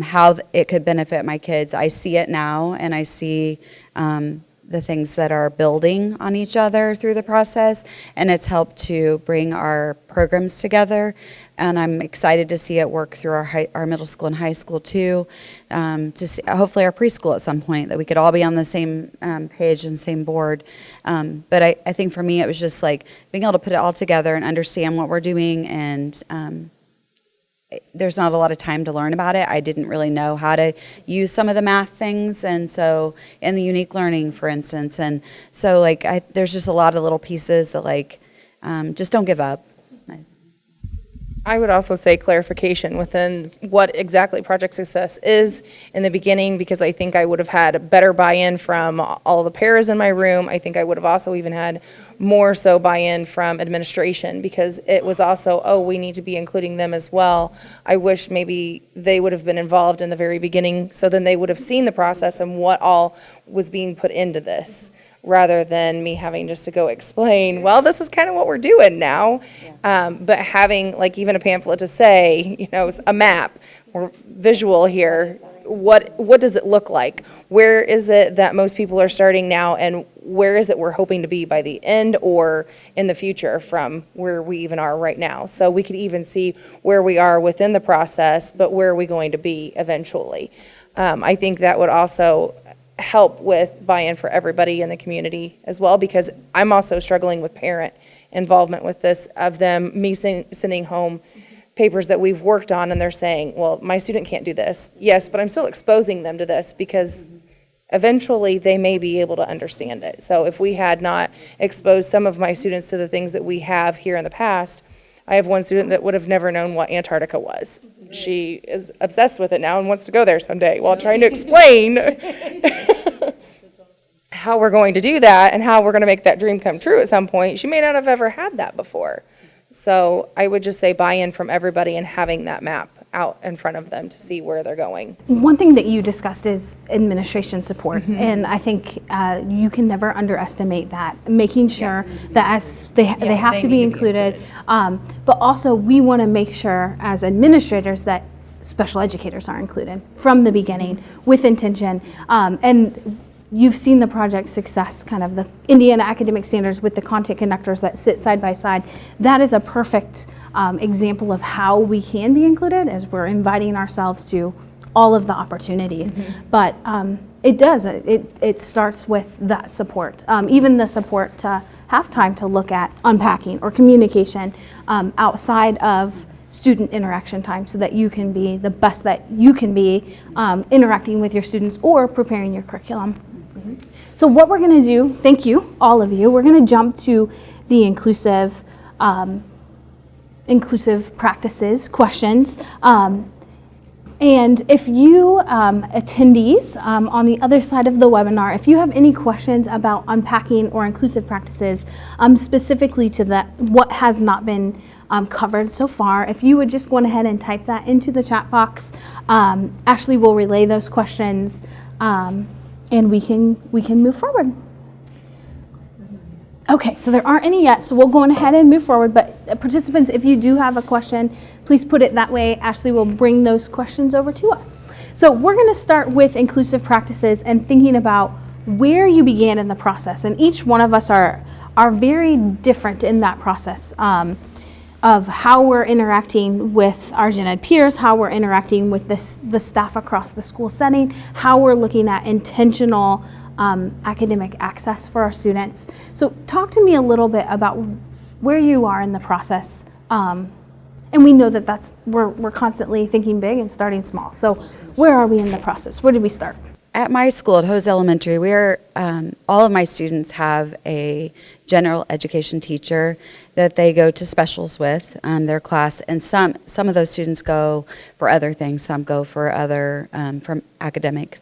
how it could benefit my kids. I see it now, and I see the things that are building on each other through the process, and it's helped to bring our programs together. And I'm excited to see it work through our middle school and high school too, to see, hopefully our preschool at some point, that we could all be on the same page and same board. But I think for me, it was just being able to put it all together and understand what we're doing, and there's not a lot of time to learn about it. I didn't really know how to use some of the math things, and so in the unique learning, for instance, and so there's just a lot of little pieces that just don't give up. I would also say clarification within what exactly project success is in the beginning, because I think I would have had better buy-in from all the paras in my room. I think I would have also even had more so buy-in from administration, because it was also, oh, we need to be including them as well. I wish maybe they would have been involved in the very beginning, so then they would have seen the process and what all was being put into this, rather than me having just to go explain, well, this is kind of what we're doing now. But having like even a pamphlet to say, you know, a map or visual here, what does it look like? Where is it that most people are starting now, and where is it we're hoping to be by the end or in the future from where we even are right now? So we could even see where we are within the process, but where are we going to be eventually? I think that would also help with buy-in for everybody in the community as well, because I'm also struggling with parent involvement with this, of them, me sending home papers that we've worked on, and they're saying, well, my student can't do this. Yes, but I'm still exposing them to this, because eventually they may be able to understand it. So if we had not exposed some of my students to the things that we have here in the past, I have one student that would have never known what Antarctica was. She is obsessed with it now and wants to go there someday, while trying to explain how we're going to do that and how we're going to make that dream come true at some point. She may not have ever had that before. So I would just say buy-in from everybody and having that map out in front of them to see where they're going. One thing that you discussed is administration support, and I think you can never underestimate that. Making sure that as they have to be included, but also we want to make sure as administrators that special educators are included from the beginning with intention. And you've seen the project success, kind of the Indiana academic standards with the content connectors that sit side by side. That is a perfect example of how we can be included, as we're inviting ourselves to all of the opportunities. But it starts with that support. Even the support to have time to look at unpacking or communication outside of student interaction time, so that you can be the best that you can be interacting with your students or preparing your curriculum. So what we're going to do, thank you, all of you, we're going to jump to the inclusive practices questions. And if you attendees on the other side of the webinar, if you have any questions about unpacking or inclusive practices, specifically to that, what has not been covered so far, if you would just go ahead and type that into the chat box, Ashley will relay those questions, and we can move forward. Okay, so there aren't any yet, so we'll go on ahead and move forward. But participants, if you do have a question, please put it that way. Ashley will bring those questions over to us. So we're going to start with inclusive practices and thinking about where you began in the process. And each one of us are very different in that process of how we're interacting with our gen ed peers, how we're interacting with the staff across the school setting, how we're looking at intentional academic access for our students. So talk to me a little bit about where you are in the process. And we know that we're constantly thinking big and starting small. So where are we in the process? Where did we start? At my school, at Hose Elementary, all of my students have a general education teacher that they go to specials with, their class, and some of those students go for other things. Some go for other from academic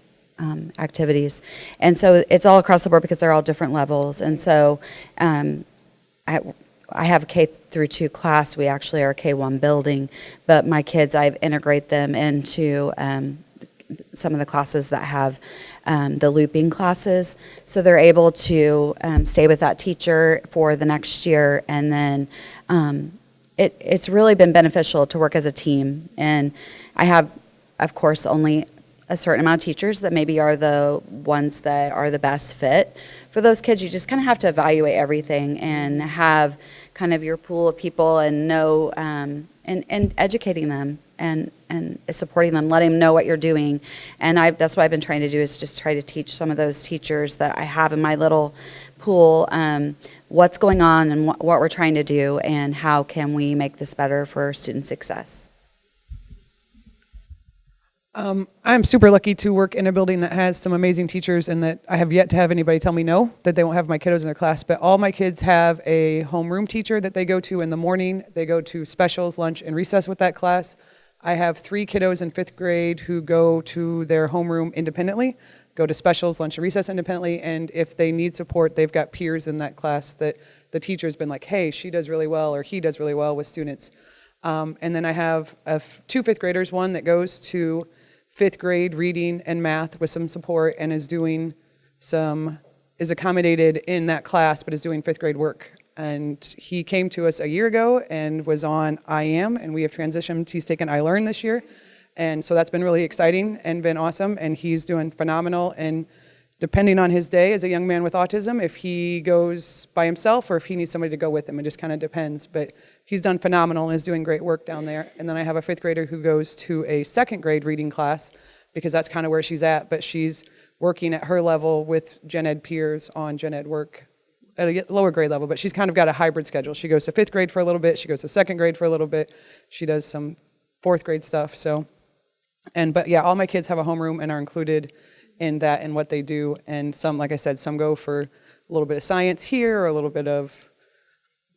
activities, and so it's all across the board because they're all different levels. And so I have a K through 2 class. We actually are a K1 building, but my kids, I integrate them into some of the classes that have the looping classes, so they're able to stay with that teacher for the next year. And then it's really been beneficial to work as a team. And I have, of course, only a certain amount of teachers that maybe are the ones that are the best fit for those kids. You just kind of have to evaluate everything and have kind of your pool of people and know and educating them and supporting them, letting them know what you're doing. And that's what I've been trying to do, is just try to teach some of those teachers that I have in my little pool what's going on and what we're trying to do and how can we make this better for student success. I'm super lucky to work in a building that has some amazing teachers, and that I have yet to have anybody tell me no, that they won't have my kiddos in their class. But all my kids have a homeroom teacher that they go to in the morning. They go to specials, lunch, and recess with that class. I have 3 kiddos in 5th grade who go to their homeroom independently, go to specials, lunch, and recess independently, and if they need support, they've got peers in that class that the teacher's been like, hey, she does really well, or he does really well with students. And then I have 2 5th graders, one that goes to 5th grade reading and math with some support and is accommodated in that class, but is doing 5th grade work. And he came to us a year ago and was on I Am, and we have transitioned. He's taken I Learn this year. And so that's been really exciting and been awesome, and he's doing phenomenal. And depending on his day as a young man with autism, if he goes by himself or if he needs somebody to go with him, it just kind of depends. But he's done phenomenal and is doing great work down there. And then I have a 5th grader who goes to a 2nd grade reading class, because that's kind of where she's at, but she's working at her level with gen ed peers on gen ed work at a lower grade level, but she's kind of got a hybrid schedule. She goes to 5th grade for a little bit, she goes to 2nd grade for a little bit, she does some 4th grade stuff. But yeah, all my kids have a homeroom and are included in that and what they do. And some, like I said, some go for a little bit of science here or a little bit of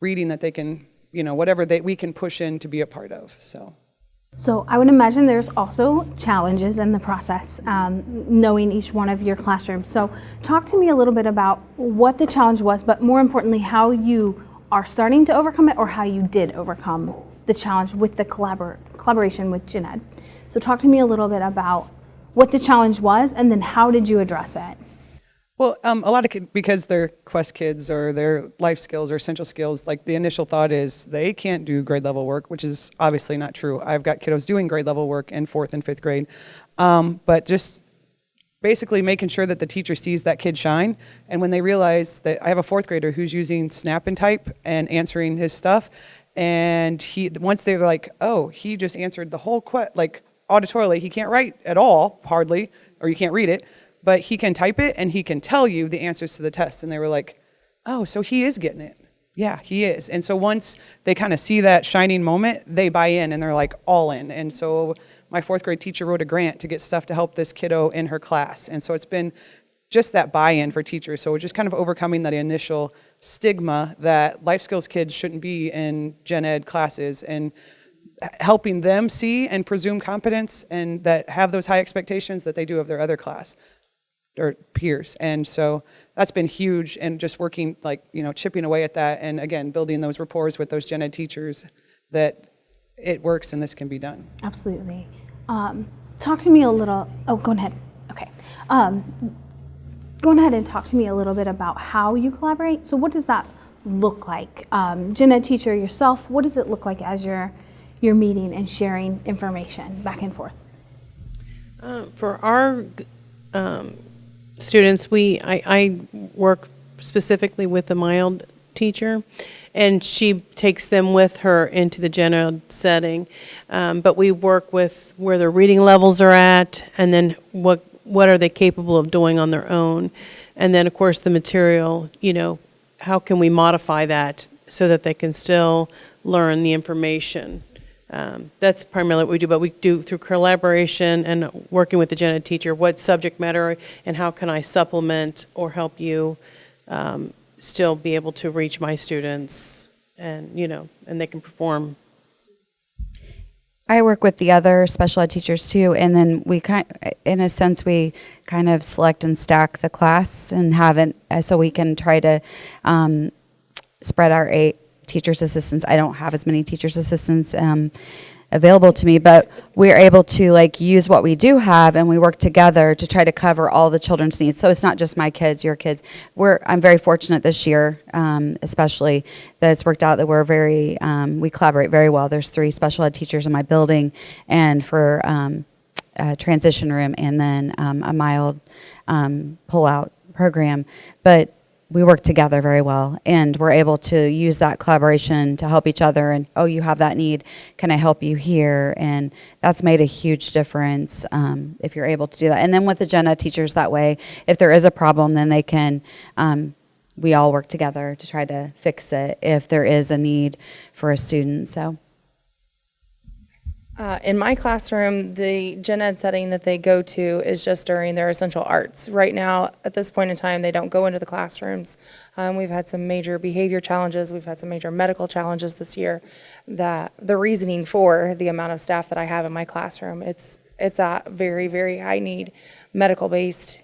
reading that they can, whatever we can push in to be a part of. So I would imagine there's also challenges in the process, knowing each one of your classrooms. So talk to me a little bit about what the challenge was, but more importantly, how you are starting to overcome it, or how you did overcome the challenge with the collaboration with gen ed. So talk to me a little bit about what the challenge was, and then how did you address it? Well, a lot of kids, because they're Quest kids or their life skills or essential skills, like the initial thought is they can't do grade level work, which is obviously not true. I've got kiddos doing grade level work in 4th and 5th grade, but just basically making sure that the teacher sees that kid shine. And when they realize that, I have a 4th grader who's using Snap and Type and answering his stuff, and once they're like, oh, he just answered the whole auditorily, he can't write at all, hardly, or you can't read it, but he can type it and he can tell you the answers to the test. And they were like, oh, so he is getting it. Yeah, he is. And so once they kind of see that shining moment, they buy in and they're like all in. And so my 4th grade teacher wrote a grant to get stuff to help this kiddo in her class. And so it's been just that buy-in for teachers. So we're just kind of overcoming that initial stigma that life skills kids shouldn't be in gen ed classes, and helping them see and presume competence, and that have those high expectations that they do of their other class or peers. And so that's been huge, and just working chipping away at that, and again building those rapport with those gen ed teachers that it works and this can be done. Absolutely. Talk to me a little, go ahead. Okay. Go ahead and talk to me a little bit about how you collaborate. So what does that look like? Gen ed teacher yourself, what does it look like as you're meeting and sharing information back and forth? For our students, I work specifically with the mild teacher, and she takes them with her into the gen ed setting. But we work with where their reading levels are at, and then what are they capable of doing on their own. And then, of course, the material, how can we modify that so that they can still learn the information. That's primarily what we do, but we do through collaboration and working with the gen ed teacher, what subject matter and how can I supplement or help you still be able to reach my students, and and they can perform. I work with the other special ed teachers too, and then we in a sense, we kind of select and stack the class and have it so we can try to spread our 8 teachers assistants. I don't have as many teachers assistants available to me, but we're able to use what we do have, and we work together to try to cover all the children's needs. So it's not just my kids, your kids. I'm very fortunate this year, especially, that it's worked out that we're we collaborate very well. There's 3 special ed teachers in my building, and for a transition room, and then a mild pull-out program. But we work together very well, and we're able to use that collaboration to help each other. And, oh, you have that need, can I help you here? And that's made a huge difference if you're able to do that. And then with the gen ed teachers that way, if there is a problem, then they can, we all work together to try to fix it if there is a need for a student. So In my classroom, the gen ed setting that they go to is just during their essential arts. Right now, at this point in time, they don't go into the classrooms. We've had some major behavior challenges. We've had some major medical challenges this year. That the reasoning for the amount of staff that I have in my classroom, it's a very, very high need medical-based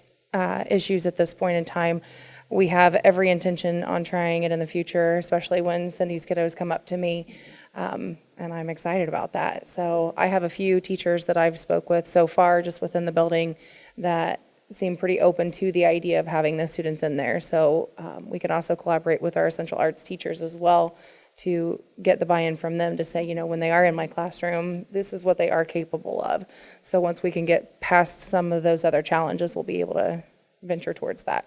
issues at this point in time. We have every intention on trying it in the future, especially when Cindy's kiddos come up to me. And I'm excited about that. So I have a few teachers that I've spoke with so far just within the building that seem pretty open to the idea of having those students in there. So we can also collaborate with our essential arts teachers as well to get the buy-in from them to say, you know, when they are in my classroom, this is what they are capable of. So once we can get past some of those other challenges, we'll be able to venture towards that.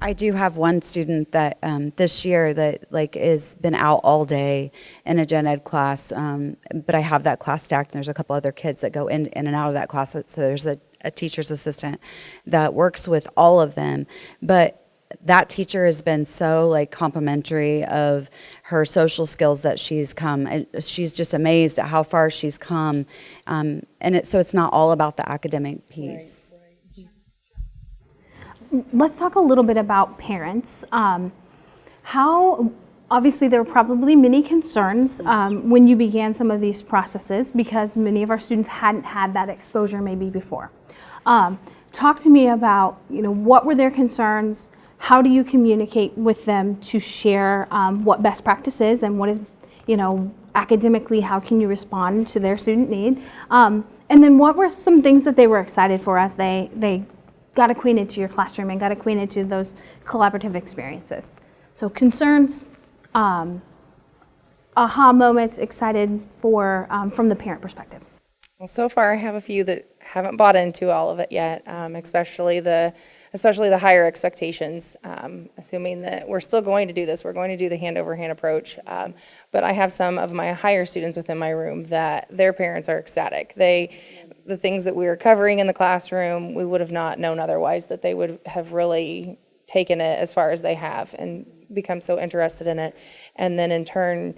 I do have one student that this year that like is been out all day in a gen ed class, but I have that class stacked, and there's a couple other kids that go in and out of that class. So there's a teacher's assistant that works with all of them, but that teacher has been so like complimentary of her social skills that she's come, and she's just amazed at how far she's come, and so it's not all about the academic piece. Let's talk a little bit about parents. How, obviously there were probably many concerns when you began some of these processes because many of our students hadn't had that exposure maybe before. Talk to me about, you know, what were their concerns? How do you communicate with them to share what best practice is and what is, you know, academically, how can you respond to their student need? And then what were some things that they were excited for as they got acquainted to your classroom and got acquainted to those collaborative experiences? So concerns, aha moments, excited for from the parent perspective. Well, so far I have a few that haven't bought into all of it yet, especially the higher expectations, assuming that we're still going to do this. We're going to do the hand-over-hand approach, but I have some of my higher students within my room that their parents are ecstatic. The things that we were covering in the classroom, we would have not known otherwise, that they would have really taken it as far as they have and become so interested in it. And then in turn,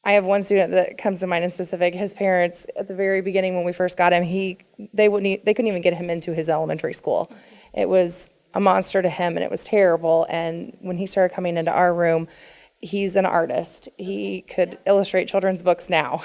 I have one student that comes to mind in specific. His parents, at the very beginning when we first got him, they couldn't even get him into his elementary school. It was a monster to him, and it was terrible. And when he started coming into our room, he's an artist. He could illustrate children's books now.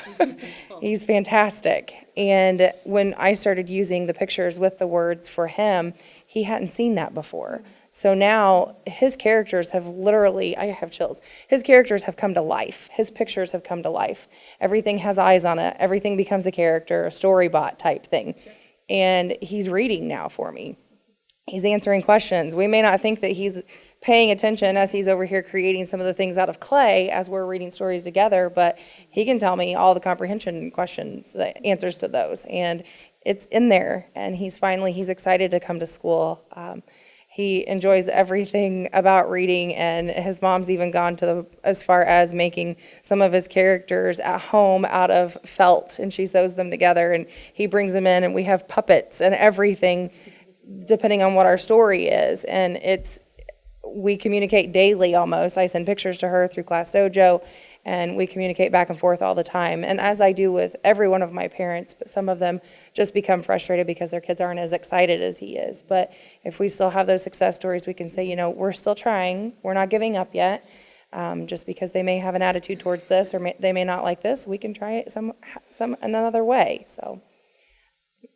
He's fantastic. And when I started using the pictures with the words for him, he hadn't seen that before. So now his characters have literally, I have chills, his characters have come to life. His pictures have come to life. Everything has eyes on it. Everything becomes a character, a storybot type thing. And he's reading now for me. He's answering questions. We may not think that he's paying attention as he's over here creating some of the things out of clay as we're reading stories together, but he can tell me all the comprehension questions, the answers to those, and it's in there. And he's excited to come to school. He enjoys everything about reading, and his mom's even gone as far as making some of his characters at home out of felt, and she sews them together, and he brings them in, and we have puppets and everything depending on what our story is. And we communicate daily almost. I send pictures to her through Class Dojo, and we communicate back and forth all the time. And as I do with every one of my parents, but some of them just become frustrated because their kids aren't as excited as he is. But if we still have those success stories, we can say, you know, we're still trying. We're not giving up yet. Just because they may have an attitude towards this or they may not like this, we can try it some another way. So,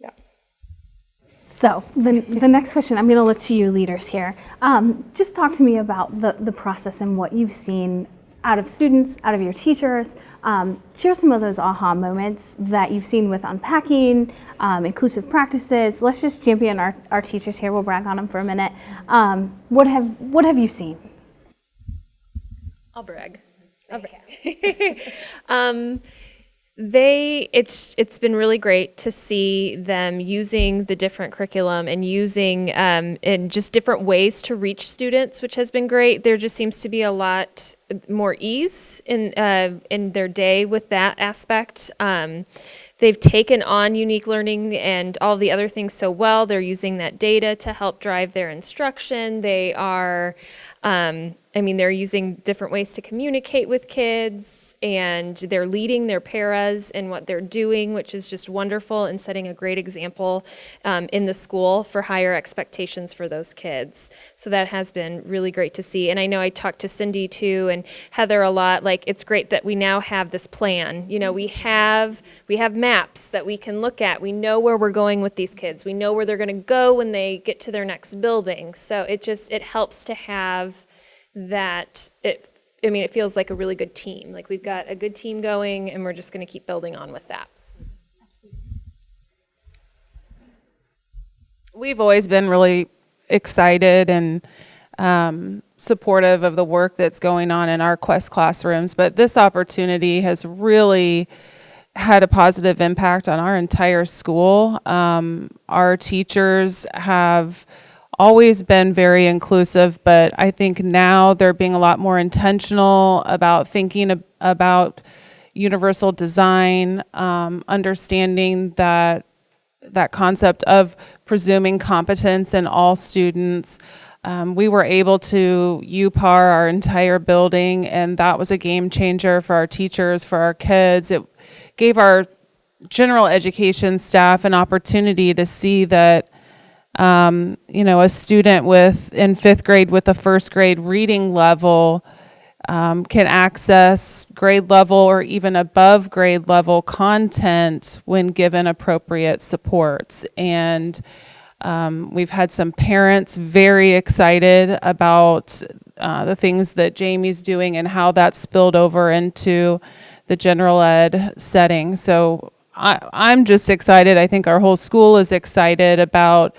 yeah. So the next question, I'm going to look to you leaders here. Just talk to me about the process and what you've seen out of students, out of your teachers. Share some of those aha moments that you've seen with Unpacking, inclusive practices. Let's just champion our teachers here. We'll brag on them for a minute. What have you seen? I'll brag. It's been really great to see them using the different curriculum and using and just different ways to reach students, which has been great. There just seems to be a lot more ease in their day with that aspect. They've taken on unique learning and all the other things so well. They're using that data to help drive their instruction. They are, they're using different ways to communicate with kids, and they're leading their paras in what they're doing, which is just wonderful, and setting a great example in the school for higher expectations for those kids. So that has been really great to see. And I know I talked to Cindy too and Heather a lot. Like, it's great that we now have this plan. You know, we have maps that we can look at. We know where we're going with these kids. We know where they're going to go when they get to their next building. So it helps to have that. It feels like a really good team. Like, we've got a good team going, and we're just going to keep building on with that. We've always been really excited and supportive of the work that's going on in our Quest classrooms, but this opportunity has really had a positive impact on our entire school. Our teachers have always been very inclusive, but I think now they're being a lot more intentional about thinking about universal design, understanding that concept of presuming competence in all students. We were able to UPAR our entire building, and that was a game changer for our teachers, for our kids. It gave our general education staff an opportunity to see that, a student in fifth grade with a first grade reading level can access grade level or even above grade level content when given appropriate supports. And we've had some parents very excited about the things that Jamie's doing and how that's spilled over into the general ed setting. So I'm just excited. I think our whole school is excited about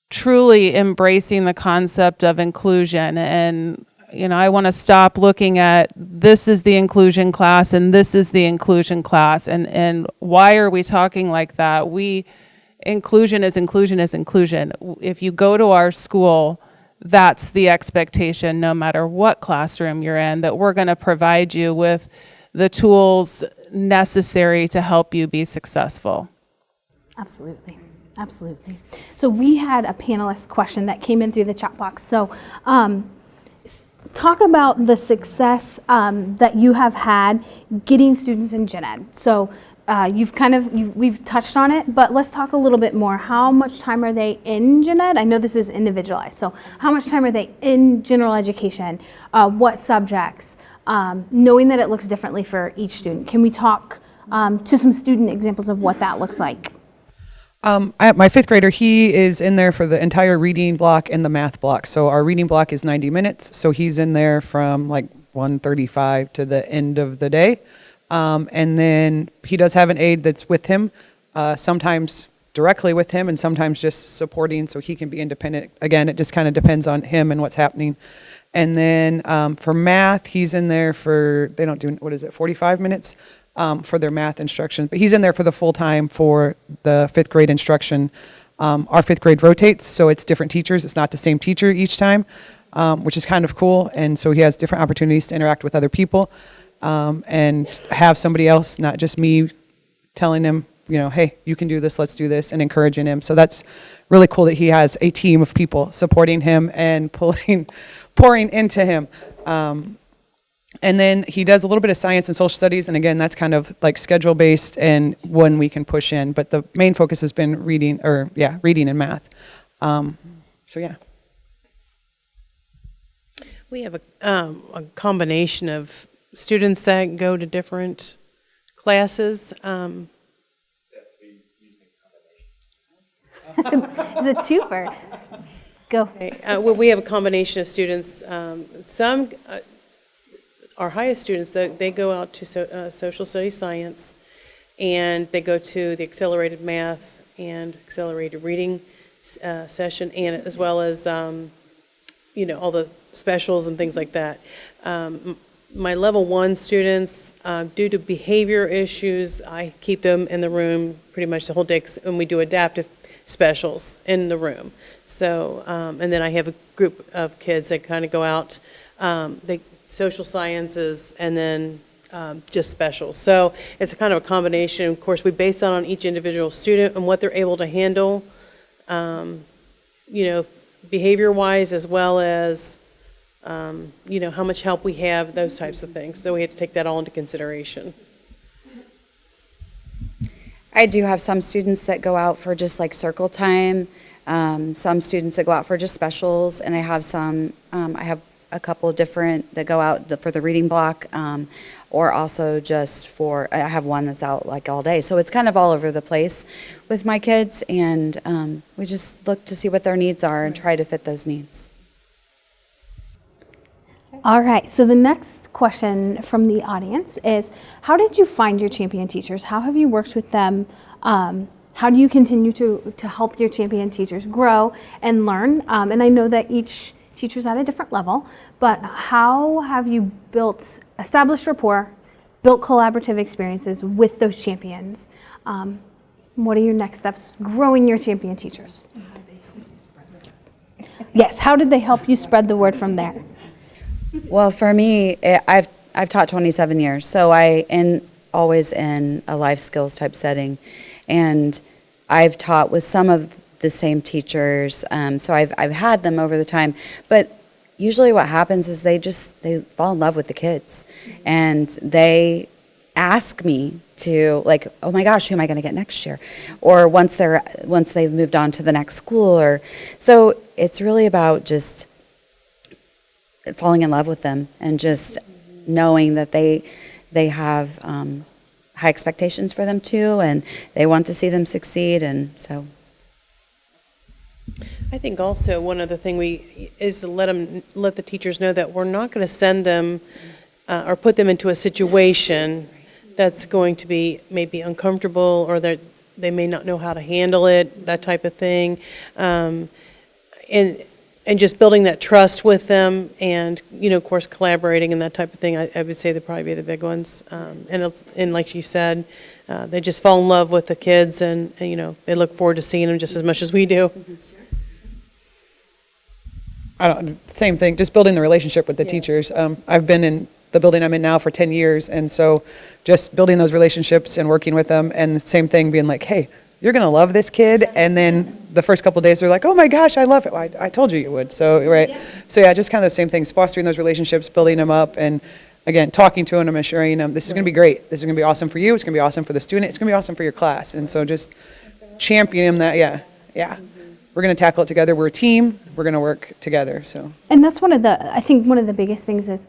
truly embracing the concept of inclusion. And I want to stop looking at this is the inclusion class and this is the inclusion class. And why are we talking like that? Inclusion is inclusion is inclusion. If you go to our school, that's the expectation, no matter what classroom you're in, that we're going to provide you with the tools necessary to help you be successful. Absolutely. Absolutely. So we had a panelist question that came in through the chat box. So talk about the success that you have had getting students in gen ed. So we've touched on it, but let's talk a little bit more. How much time are they in gen ed? I know this is individualized. So how much time are they in general education? What subjects? Knowing that it looks differently for each student. Can we talk to some student examples of what that looks like? My fifth grader, he is in there for the entire reading block and the math block. So our reading block is 90 minutes. So he's in there from like 1:35 to the end of the day. And then he does have an aide that's with him, sometimes directly with him and sometimes just supporting so he can be independent. Again, it just kind of depends on him and what's happening. And then for math, he's in there for, they don't do, 45 minutes for their math instruction. But he's in there for the full time for the fifth grade instruction. Our fifth grade rotates, so it's different teachers. It's not the same teacher each time, which is kind of cool. And so he has different opportunities to interact with other people. And have somebody else, not just me, telling him, hey, you can do this, let's do this, and encouraging him. So that's really cool that he has a team of people supporting him and pouring into him. And then he does a little bit of science and social studies, and again, that's kind of like schedule-based and when we can push in. But the main focus has been reading and math. So yeah. We have a combination of students that go to different classes. It's a twofer. Go. Okay. We have a combination of students. Some, our highest students, they go out to social studies science, and they go to the accelerated math and accelerated reading session, and as well as all the specials and things like that. My level 1 students, due to behavior issues, I keep them in the room pretty much the whole day, and we do adaptive specials in the room. So, and then I have a group of kids that kind of go out. social sciences, and then just specials. So it's a kind of a combination. Of course, we base that on each individual student and what they're able to handle, behavior-wise, as well as, how much help we have, those types of things. So we have to take that all into consideration. I do have some students that go out for just like circle time, some students that go out for just specials, and I have I have a couple of different that go out for the reading block, or also just I have one that's out like all day. So it's kind of all over the place with my kids, and we just look to see what their needs are and try to fit those needs. All right, so the next question from the audience is, how did you find your champion teachers? How have you worked with them? How do you continue to help your champion teachers grow and learn? And I know that each teacher's at a different level, but how have you established rapport, built collaborative experiences with those champions? What are your next steps growing your champion teachers? Yes, how did they help you spread the word from there? Well, for me, I've taught 27 years, so always in a life skills type setting, and I've taught with some of the same teachers, so I've had them over the time, but usually what happens is they fall in love with the kids, and they ask me to, like, oh my gosh, who am I going to get next year, or once they've moved on to the next school, or so it's really about just falling in love with them and just knowing that they have high expectations for them too, and they want to see them succeed, and so. I think also one other thing is to let the teachers know that we're not going to send them or put them into a situation that's going to be maybe uncomfortable, or that they may not know how to handle it, that type of thing. And just building that trust with them, and of course collaborating and that type of thing. I would say they'd probably be the big ones. And like you said, they just fall in love with the kids, and they look forward to seeing them just as much as we do. Same thing, just building the relationship with the teachers. I've been in the building I'm in now for 10 years, and so just building those relationships and working with them, and the same thing being like, hey, you're going to love this kid, and then the first couple of days they're like, oh my gosh, I love it. I told you would. So, right. Yeah. So yeah, just kind of the same things, fostering those relationships, building them up, and again, talking to them, assuring them, this is going to be great. This is going to be awesome for you. It's going to be awesome for the student. It's going to be awesome for your class. And so just championing that, yeah. We're going to tackle it together. We're a team. We're going to work together. So. And that's I think one of the biggest things is,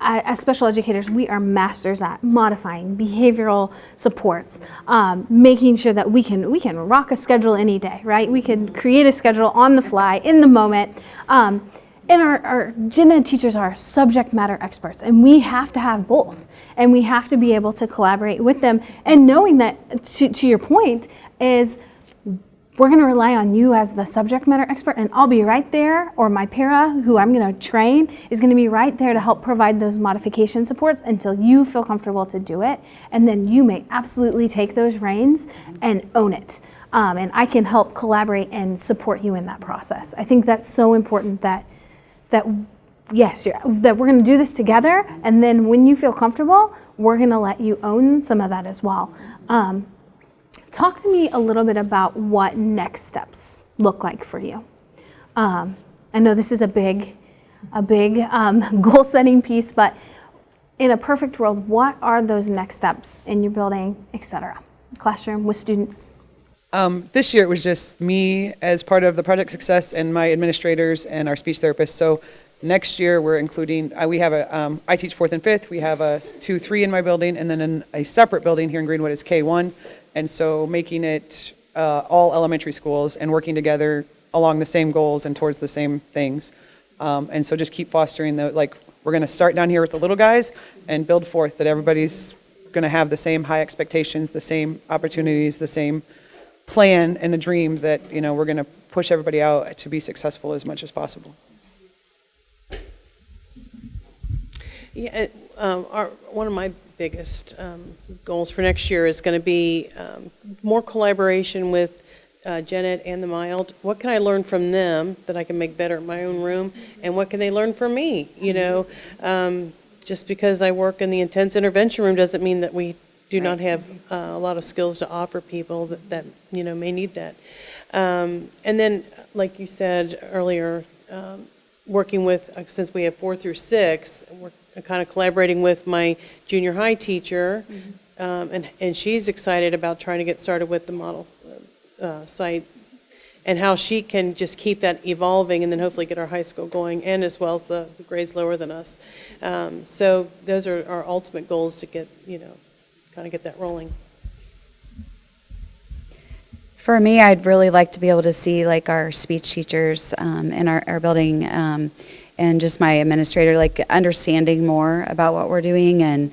as special educators, we are masters at modifying behavioral supports, making sure that we can rock a schedule any day, right? We can create a schedule on the fly, in the moment. And our gen ed teachers are subject matter experts, and we have to have both. And we have to be able to collaborate with them. And knowing that, to your point, is we're going to rely on you as the subject matter expert, and I'll be right there, or my para, who I'm going to train, is going to be right there to help provide those modification supports until you feel comfortable to do it, and then you may absolutely take those reins and own it. And I can help collaborate and support you in that process. I think that's so important that yes, that we're going to do this together, and then when you feel comfortable, we're going to let you own some of that as well. Talk to me a little bit about what next steps look like for you. I know this is a big goal setting piece, but in a perfect world, what are those next steps in your building, et cetera? Classroom with students? This year it was just me as part of the project success and my administrators and our speech therapists. So next year we're including, we have I teach 4th and 5th. We have a 2-3 in my building, and then in a separate building here in Greenwood is K1. And so making it all elementary schools and working together along the same goals and towards the same things. And so just keep fostering we're going to start down here with the little guys and build forth that everybody's going to have the same high expectations, the same opportunities, the same plan and a dream that, we're going to push everybody out to be successful as much as possible. Yeah, one of my biggest goals for next year is going to be more collaboration with Janet and the mild, what can I learn from them that I can make better in my own room, and what can they learn from me? Just because I work in the intense intervention room doesn't mean that we do not have a lot of skills to offer people that may need that. And then, like you said earlier, working with, since we have 4 through 6, we're kind of collaborating with my junior high teacher, and she's excited about trying to get started with the model site, and how she can just keep that evolving and then hopefully get our high school going, and as well as the grades lower than us. So those are our ultimate goals, to get, kind of get that rolling. For me, I'd really like to be able to see like our speech teachers in our building and just my administrator, like understanding more about what we're doing. And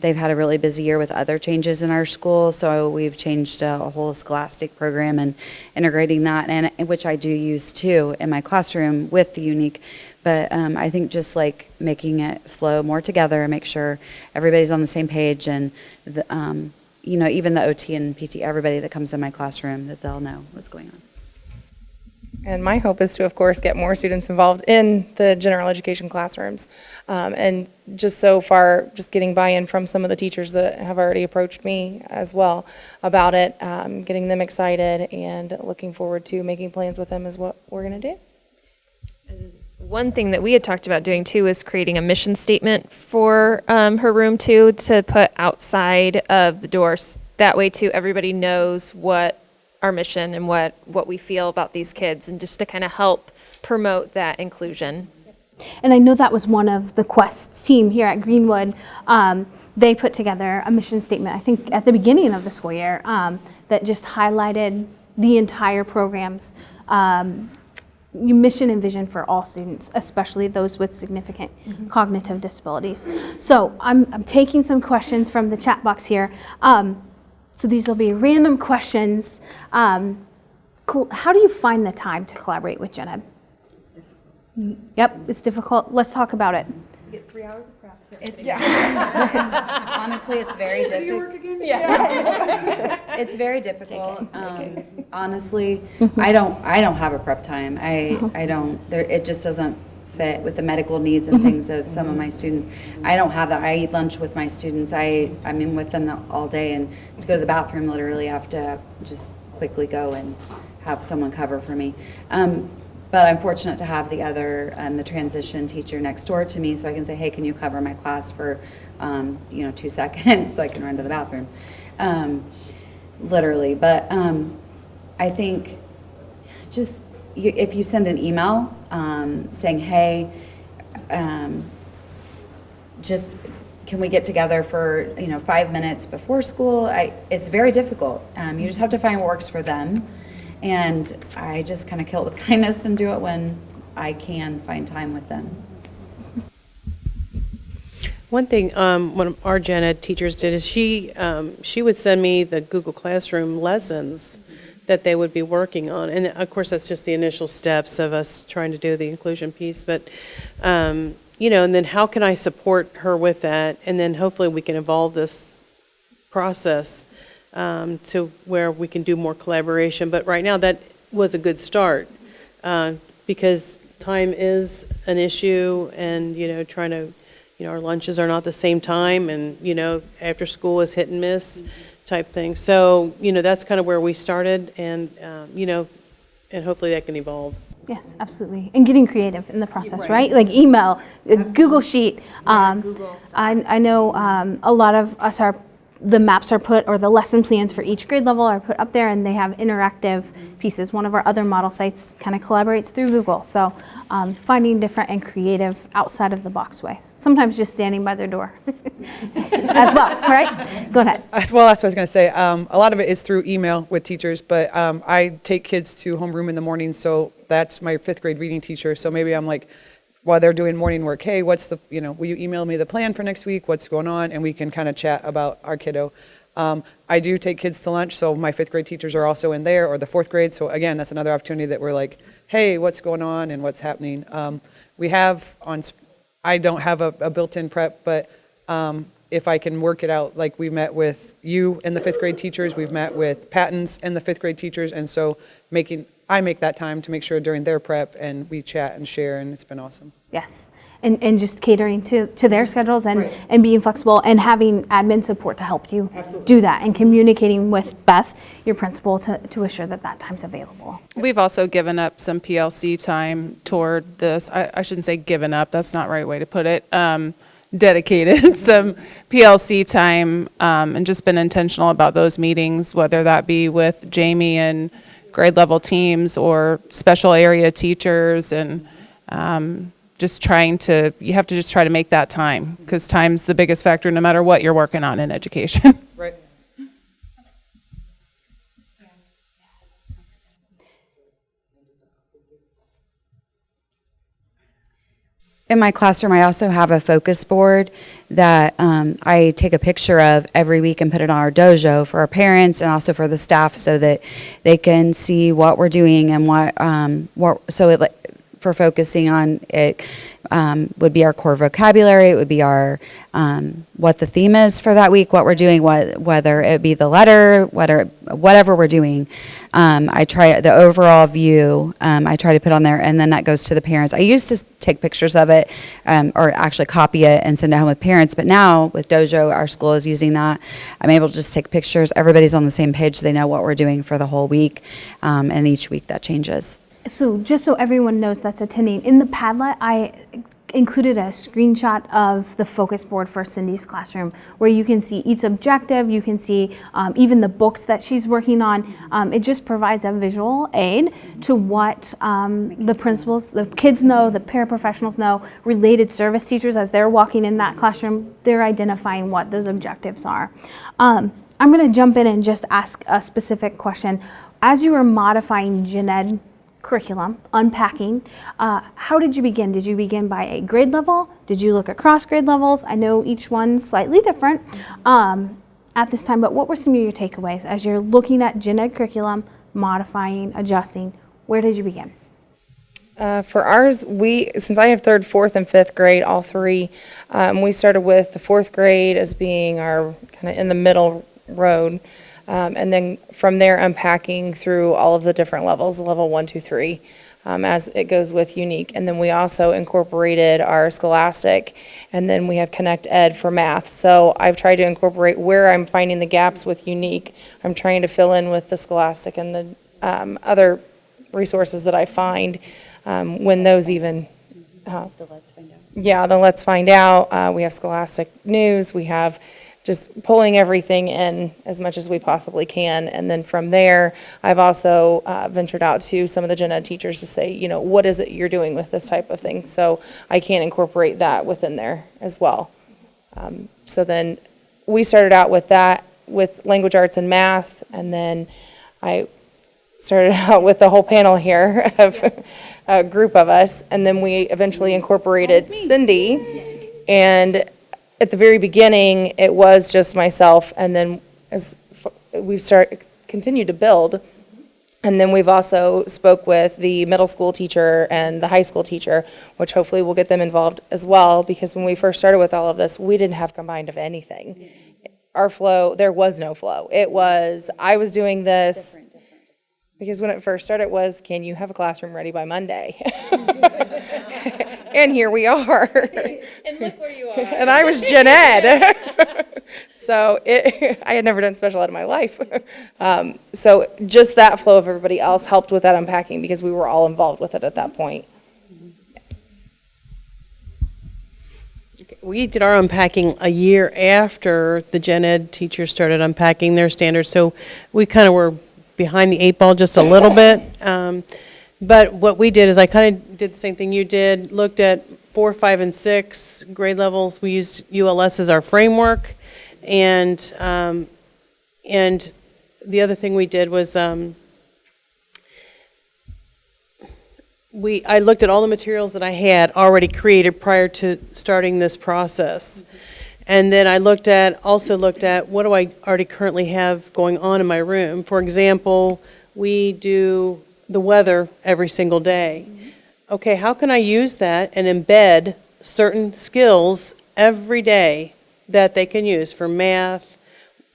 they've had a really busy year with other changes in our school, so we've changed a whole scholastic program and integrating that, and which I do use too in my classroom with the unique. But I think just like making it flow more together, make sure everybody's on the same page, and even the OT and PT, everybody that comes in my classroom, that they'll know what's going on. And my hope is to, of course, get more students involved in the general education classrooms. And just so far, just getting buy-in from some of the teachers that have already approached me as well about it, getting them excited and looking forward to making plans with them is what we're going to do. One thing that we had talked about doing too is creating a mission statement for her room too, to put outside of the doors. That way too, everybody knows what our mission and what we feel about these kids, and just to kind of help promote that inclusion. And I know that was one of the Quest team here at Greenwood. They put together a mission statement, I think at the beginning of the school year, that just highlighted the entire program's mission and vision for all students, especially those with significant cognitive disabilities. So I'm taking some questions from the chat box here. So these will be random questions. How do you find the time to collaborate with Jenna? Yep, it's difficult. Let's talk about it. You get 3 hours of practice. Honestly, it's very difficult. It's very difficult. Honestly, I don't have a prep time. I don't. It just doesn't fit with the medical needs and things of some of my students. I don't have that. I eat lunch with my students. I'm in with them all day, and to go to the bathroom, literally, I have to just quickly go and have someone cover for me. But I'm fortunate to have the transition teacher next door to me, so I can say, hey, can you cover my class for 2 seconds so I can run to the bathroom, literally. But I think just if you send an email saying, hey, just can we get together for 5 minutes before school? It's very difficult. You just have to find what works for them. And I just kind of kill it with kindness and do it when I can find time with them. One thing one of our gen ed teachers did is she would send me the Google Classroom lessons that they would be working on. And of course, that's just the initial steps of us trying to do the inclusion piece. But, and then how can I support her with that? And then hopefully we can evolve this process to where we can do more collaboration. But right now that was a good start because time is an issue, and trying to our lunches are not the same time, and after school is hit and miss type thing. So that's kind of where we started, and and hopefully that can evolve. Yes, absolutely. And getting creative in the process, right? Like email, Google Sheet. Google. I know a lot of us the maps are put, or the lesson plans for each grade level are put up there, and they have interactive pieces. One of our other model sites kind of collaborates through Google. So finding different and creative outside of the box ways. Sometimes just standing by their door as well, right? Go ahead. Well, that's what I was going to say. A lot of it is through email with teachers, but I take kids to homeroom in the morning, so that's my 5th grade reading teacher. So maybe I'm like, while they're doing morning work, hey, what's the, will you email me the plan for next week? What's going on? And we can kind of chat about our kiddo. I do take kids to lunch, so my 5th grade teachers are also in there, or the 4th grade. So again, that's another opportunity that we're like, hey, what's going on and what's happening? I don't have a built-in prep, but if I can work it out. Like, we met with you and the 5th grade teachers, we've met with Patton's and the 5th grade teachers, and so I make that time to make sure during their prep, and we chat and share, and it's been awesome. Yes. And just catering to their schedules and being flexible and having admin support to help you do that, and communicating with Beth, your principal, to assure that time's available. We've also given up some PLC time toward this. I shouldn't say given up, that's not the right way to put it. Dedicated some PLC time and just been intentional about those meetings, whether that be with Jamie and grade level teams or special area teachers, and you have to just try to make that time, because time's the biggest factor no matter what you're working on in education. Right. In my classroom, I also have a focus board that I take a picture of every week and put it on our dojo for our parents and also for the staff, so that they can see what we're doing and for focusing on it would be our core vocabulary. It would be our what the theme is for that week, what we're doing, whether it be the letter, whatever we're doing. I try the overall view. I try to put on there, and then that goes to the parents. I used to take pictures of it, or actually copy it and send it home with parents. But now with Dojo, our school is using that. I'm able to just take pictures. Everybody's on the same page, so they know what we're doing for the whole week, and each week that changes. So just so everyone knows that's attending, in the Padlet, I included a screenshot of the focus board for Cindy's classroom, where you can see each objective, you can see even the books that she's working on. It just provides a visual aid to what the principals, the kids know, the paraprofessionals know, related service teachers, as they're walking in that classroom, they're identifying what those objectives are. I'm going to jump in and just ask a specific question. As you were modifying gen ed curriculum, unpacking, how did you begin? Did you begin by a grade level? Did you look across grade levels? I know each one's slightly different at this time, but what were some of your takeaways as you're looking at gen ed curriculum, modifying, adjusting? Where did you begin? For ours, since I have 3rd, 4th, and 5th grade, all three, we started with the 4th grade as being our kind of in the middle road. And then from there, unpacking through all of the different levels, level 1, 2, 3, as it goes with unique. And then we also incorporated our Scholastic, and then we have Connect Ed for math. So I've tried to incorporate where I'm finding the gaps with unique. I'm trying to fill in with the Scholastic and the other resources that I find when those even. The Let's Find Out. We have Scholastic News. We have just pulling everything in as much as we possibly can. And then from there, I've also ventured out to some of the gen ed teachers to say, what is it you're doing with this type of thing? So I can incorporate that within there as well. So then we started out with that, with language arts and math, and then I started out with the whole panel here of a group of us, and then we eventually incorporated Cindy, and at the very beginning, it was just myself, and then as we've continued to build, and then we've also spoke with the middle school teacher and the high school teacher, which hopefully will get them involved as well, because when we first started with all of this, we didn't have combined of anything. Our flow, there was no flow. It was, I was doing this, because when it first started, it was, can you have a classroom ready by Monday? And here we are. And look where you are. And I was gen ed. So I had never done special ed in my life. So just that flow of everybody else helped with that unpacking, because we were all involved with it at that point. We did our unpacking a year after the gen ed teachers started unpacking their standards, so we kind of were behind the 8 ball just a little bit. But what we did is I kind of did the same thing you did, looked at 4, 5, and 6 grade levels. We used ULS as our framework, and the other thing we did was I looked at all the materials that I had already created prior to starting this process. And then I also looked at what do I already currently have going on in my room. For example, we do the weather every single day. Okay, how can I use that and embed certain skills every day that they can use for math,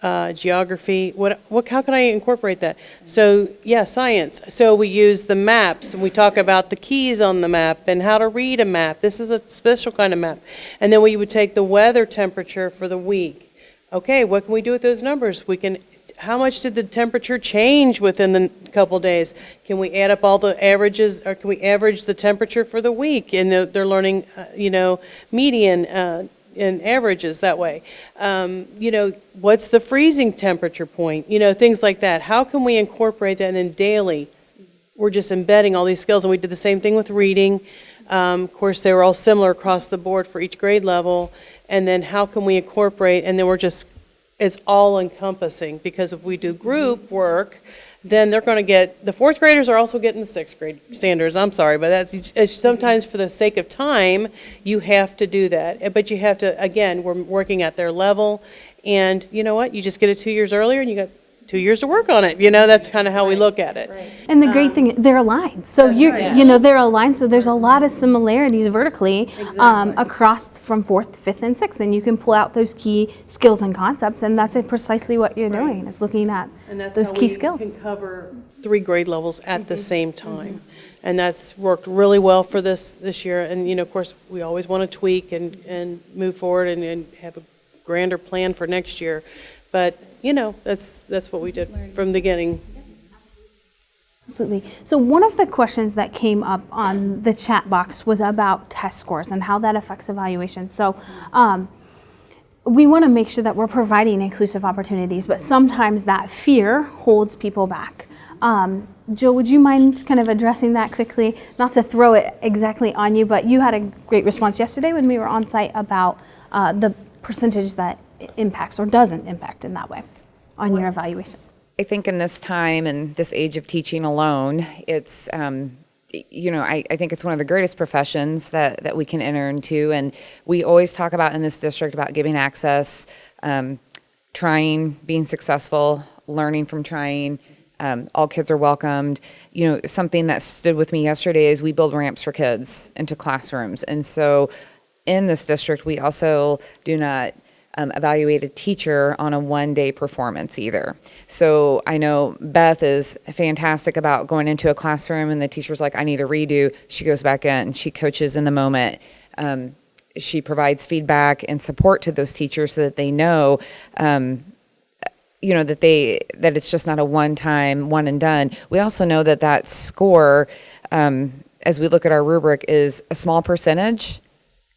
geography, how can I incorporate that? So, yeah, science. So we use the maps, and we talk about the keys on the map and how to read a map. This is a special kind of map. And then we would take the weather temperature for the week. Okay, what can we do with those numbers? How much did the temperature change within the couple days? Can we add up all the averages, or can we average the temperature for the week? And they're learning, median, and averages that way. What's the freezing temperature point? Things like that. How can we incorporate that in daily? We're just embedding all these skills, and we did the same thing with reading. Of course, they were all similar across the board for each grade level. And then how can we incorporate, and then it's all encompassing, because if we do group work, then they're going to get, the fourth graders are also getting the sixth grade standards. I'm sorry, but it's sometimes for the sake of time, you have to do that. But you have to, again, we're working at their level, and you know what? You just get it 2 years earlier, and you got 2 years to work on it. That's kind of how we look at it. Right. And the great thing, they're aligned. So they're aligned. So there's a lot of similarities vertically across from 4th, 5th, and 6th. And you can pull out those key skills and concepts. And that's precisely what you're doing, is looking at those key skills. And that's how we can cover 3 grade levels at the same time. And that's worked really well for this year. And, of course, we always want to tweak and move forward and have a grander plan for next year. But that's what we did from the beginning. Absolutely. So one of the questions that came up on the chat box was about test scores and how that affects evaluation. So we want to make sure that we're providing inclusive opportunities, but sometimes that fear holds people back. Jill, would you mind kind of addressing that quickly? Not to throw it exactly on you, but you had a great response yesterday when we were on site about the percentage that impacts or doesn't impact in that way on your evaluation. I think in this time and this age of teaching alone, it's, I think it's one of the greatest professions that we can enter into. And we always talk about in this district about giving access, trying, being successful, learning from trying. All kids are welcomed. Something that stood with me yesterday is we build ramps for kids into classrooms. And so in this district, we also do not evaluate a teacher on a one-day performance either. So I know Beth is fantastic about going into a classroom and the teacher's like, I need a redo. She goes back in, she coaches in the moment. She provides feedback and support to those teachers so that they know, that it's just not a one-time, one and done. We also know that score, as we look at our rubric, is a small percentage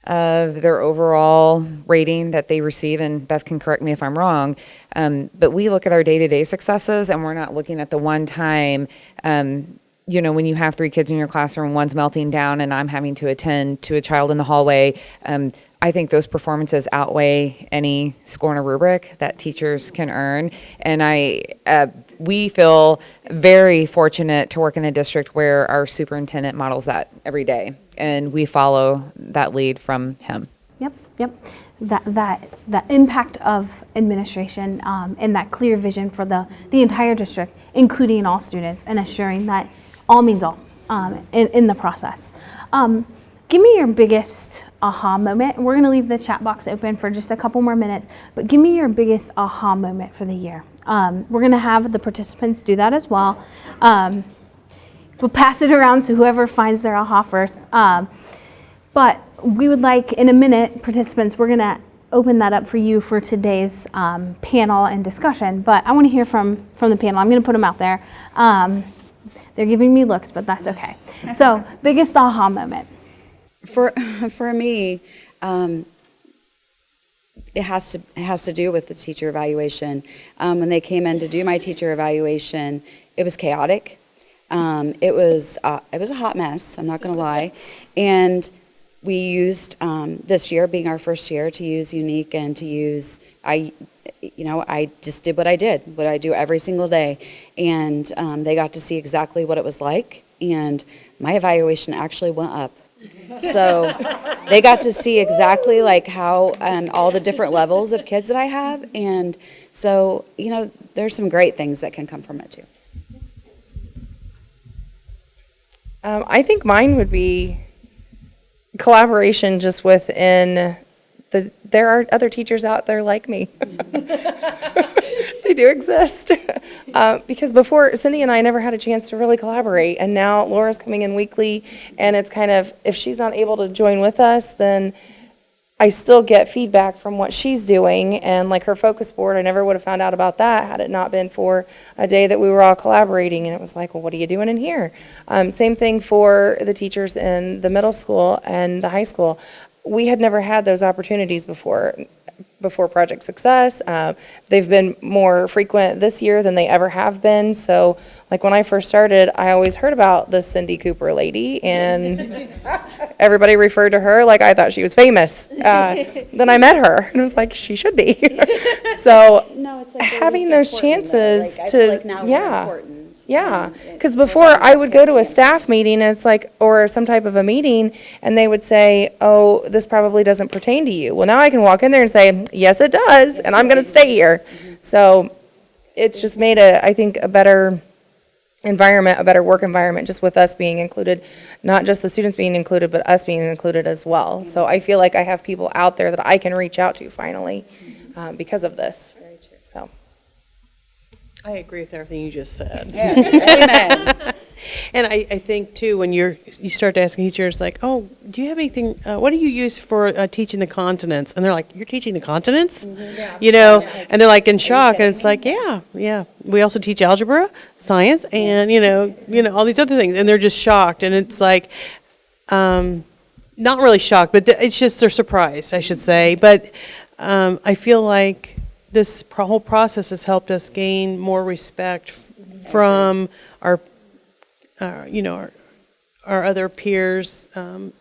of their overall rating that they receive, and Beth can correct me if I'm wrong, but we look at our day-to-day successes, and we're not looking at the one time, when you have 3 kids in your classroom, one's melting down and I'm having to attend to a child in the hallway. I think those performances outweigh any score in a rubric that teachers can earn, and we feel very fortunate to work in a district where our superintendent models that every day, and we follow that lead from him. Yep. That impact of administration and that clear vision for the entire district, including all students, and assuring that all means all in the process. Give me your biggest aha moment. We're going to leave the chat box open for just a couple more minutes, but give me your biggest aha moment for the year. We're going to have the participants do that as well. We'll pass it around, so whoever finds their aha first. But we would like, in a minute, participants, we're going to open that up for you for today's panel and discussion. But I want to hear from the panel. I'm going to put them out there. They're giving me looks, but that's okay. So, biggest aha moment. For me, it has to do with the teacher evaluation. When they came in to do my teacher evaluation, it was chaotic. It was a hot mess. I'm not going to lie, and we used this year, being our first year, to use Unique and to use I just did what I do every single day, and they got to see exactly what it was like, and my evaluation actually went up. So they got to see exactly like how all the different levels of kids that I have, and so there's some great things that can come from it too. I think mine would be collaboration just within there are other teachers out there like me. They do exist. Because before, Cindy and I never had a chance to really collaborate, and now Laura's coming in weekly, and it's kind of, if she's not able to join with us, then I still get feedback from what she's doing, and like her focus board, I never would have found out about that had it not been for a day that we were all collaborating, and it was like, well, what are you doing in here? Same thing for the teachers in the middle school and the high school. We had never had those opportunities before Project Success. They've been more frequent this year than they ever have been. So like when I first started, I always heard about the Cindy Cooper lady, and everybody referred to her like I thought she was famous. Then I met her and it was like, she should be. So having those chances yeah, because before I would go to a staff meeting, and it's like, or some type of a meeting, and they would say, oh, this probably doesn't pertain to you. Well, now I can walk in there and say, yes, it does, and I'm going to stay here. So it's just made I think, a better environment, a better work environment, just with us being included, not just the students being included, but us being included as well. So I feel like I have people out there that I can reach out to finally because of this. So. I agree with everything you just said. Amen. And I think too, when you start asking teachers like, oh, do you have anything, what do you use for teaching the continents? And they're like, you're teaching the continents? You know, and they're like in shock, and it's like, yeah. We also teach algebra, science, and you know, all these other things, and they're just shocked, and it's like, not really shocked, but it's just they're surprised, I should say. But I feel like this whole process has helped us gain more respect from our other peers in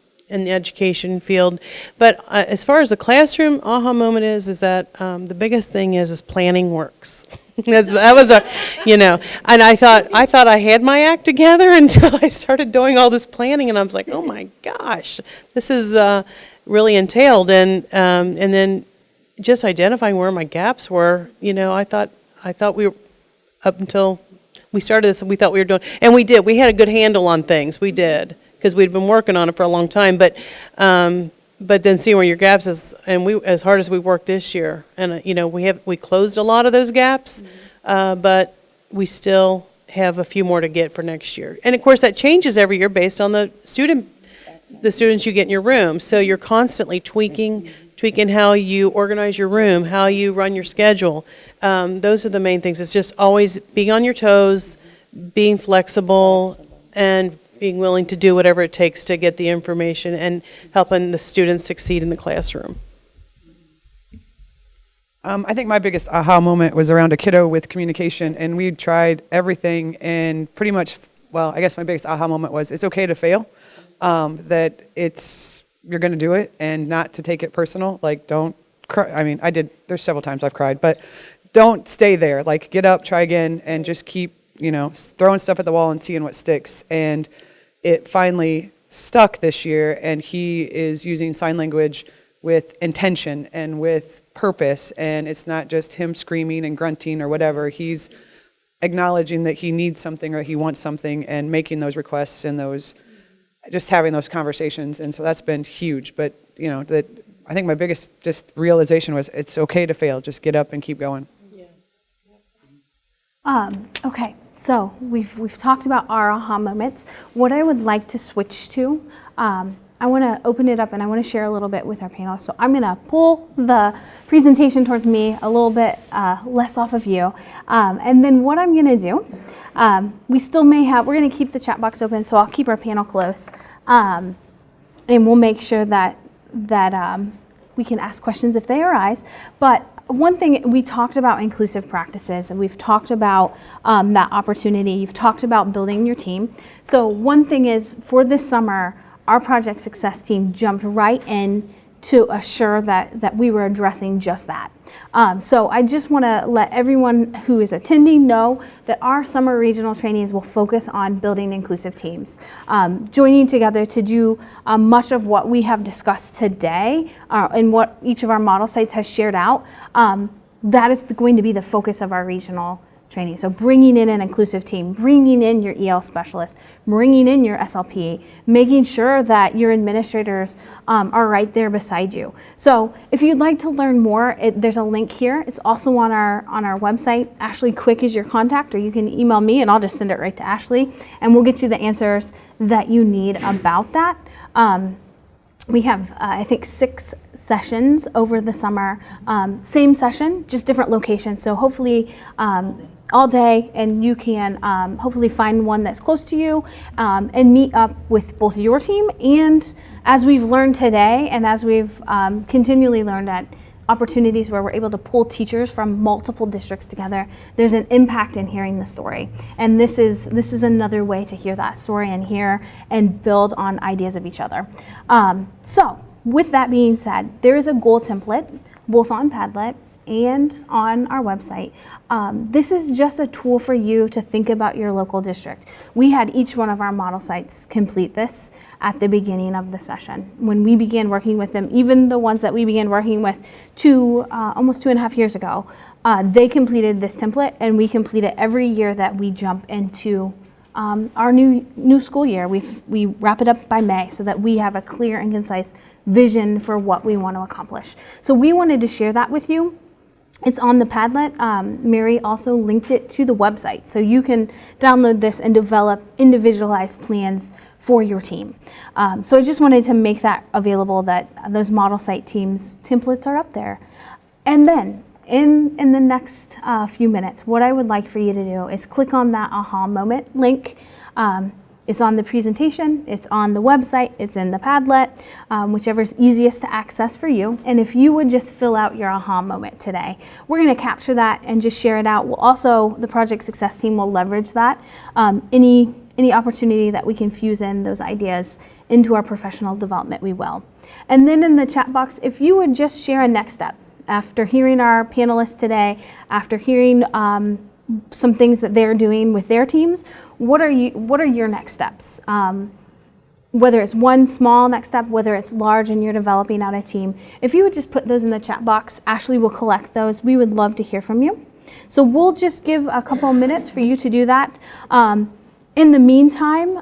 the education field. But as far as the classroom aha moment is that the biggest thing is planning works. that was and I thought I had my act together until I started doing all this planning, and I was like, oh my gosh, this is really entailed, and then just identifying where my gaps were. I thought we were, up until we started this, we thought we were doing, and we did. We had a good handle on things. We did, because we'd been working on it for a long time. But then seeing where your gaps is, and we, as hard as we worked this year, and we closed a lot of those gaps, but we still have a few more to get for next year. And of course, that changes every year based on the students you get in your room. So you're constantly tweaking how you organize your room, how you run your schedule. Those are the main things. It's just always being on your toes, being flexible, and being willing to do whatever it takes to get the information and helping the students succeed in the classroom. I think my biggest aha moment was around a kiddo with communication, and we tried everything, and pretty much, well, I guess my biggest aha moment was it's okay to fail, that you're going to do it, and not to take it personal. Like, don't cry. I mean, there's several times I've cried, but don't stay there. Like, get up, try again, and just keep, throwing stuff at the wall and seeing what sticks. And it finally stuck this year, and he is using sign language with intention and with purpose, and it's not just him screaming and grunting or whatever. He's acknowledging that he needs something or he wants something, and making those requests and just having those conversations. And so that's been huge. But I think my biggest just realization was it's okay to fail. Just get up and keep going. Okay, so we've talked about our aha moments. What I would like to switch to, I want to open it up, and I want to share a little bit with our panelists. So I'm going to pull the presentation towards me a little bit less off of you. And then what I'm going to do, we're going to keep the chat box open, so I'll keep our panel close. And we'll make sure that we can ask questions if they arise. But one thing, we talked about inclusive practices, and we've talked about that opportunity. You've talked about building your team. So one thing is, for this summer, our Project Success team jumped right in to assure that we were addressing just that. So I just want to let everyone who is attending know that our summer regional trainees will focus on building inclusive teams, joining together to do much of what we have discussed today and what each of our model sites has shared out. That is going to be the focus of our regional training. So bringing in an inclusive team, bringing in your EL specialist, bringing in your SLP, making sure that your administrators are right there beside you. So if you'd like to learn more, there's a link here. It's also on our website. Ashley Quick is your contact, or you can email me and I'll just send it right to Ashley, and we'll get you the answers that you need about that. We have, I think, 6 sessions over the summer. Same session, just different locations. So hopefully all day, and you can hopefully find one that's close to you and meet up with both your team, and as we've learned today, and as we've continually learned at opportunities where we're able to pull teachers from multiple districts together, there's an impact in hearing the story. And this is another way to hear that story and hear and build on ideas of each other. So with that being said, there is a goal template both on Padlet and on our website. This is just a tool for you to think about your local district. We had each one of our model sites complete this at the beginning of the session. When we began working with them, even the ones that we began working with almost 2.5 years ago, they completed this template, and we complete it every year that we jump into our new school year. We wrap it up by May so that we have a clear and concise vision for what we want to accomplish. So we wanted to share that with you. It's on the Padlet. Mary also linked it to the website, so you can download this and develop individualized plans for your team. So I just wanted to make that available, that those model site teams templates are up there. And then in the next few minutes, what I would like for you to do is click on that aha moment link. It's on the presentation, it's on the website, it's in the Padlet, whichever is easiest to access for you. And if you would just fill out your aha moment today, we're going to capture that and just share it out. We'll also, the project success team will leverage that. Any opportunity that we can fuse in those ideas into our professional development, we will. And then in the chat box, if you would just share a next step after hearing our panelists today, after hearing some things that they're doing with their teams, what are your next steps? Whether it's one small next step, whether it's large and you're developing out a team, if you would just put those in the chat box, Ashley will collect those. We would love to hear from you. So we'll just give a couple of minutes for you to do that. In the meantime,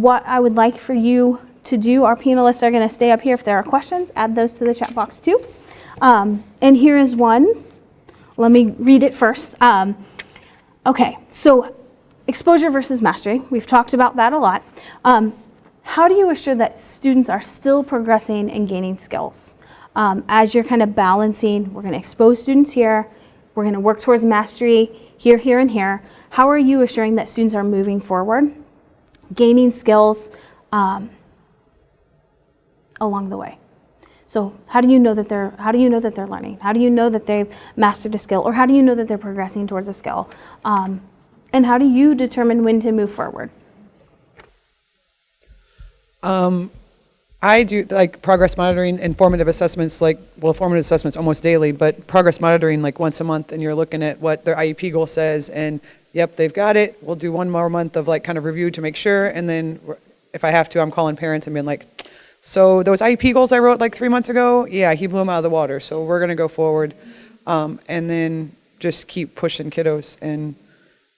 what I would like for you to do, our panelists are going to stay up here. If there are questions, add those to the chat box too. And here is one. Let me read it first. Okay, so exposure versus mastery. We've talked about that a lot. How do you assure that students are still progressing and gaining skills? As you're kind of balancing, we're going to expose students here, we're going to work towards mastery here, here, and here. How are you assuring that students are moving forward, gaining skills along the way? So how do you know that they're learning? How do you know that they've mastered a skill, or how do you know that they're progressing towards a skill? And how do you determine when to move forward? I do like progress monitoring and formative assessments, formative assessments almost daily, but progress monitoring like once a month, and you're looking at what their IEP goal says, and yep, they've got it. We'll do one more month of like kind of review to make sure, and then if I have to, I'm calling parents and being like, so those IEP goals I wrote like 3 months ago, yeah, he blew them out of the water, so we're gonna go forward, and then just keep pushing kiddos.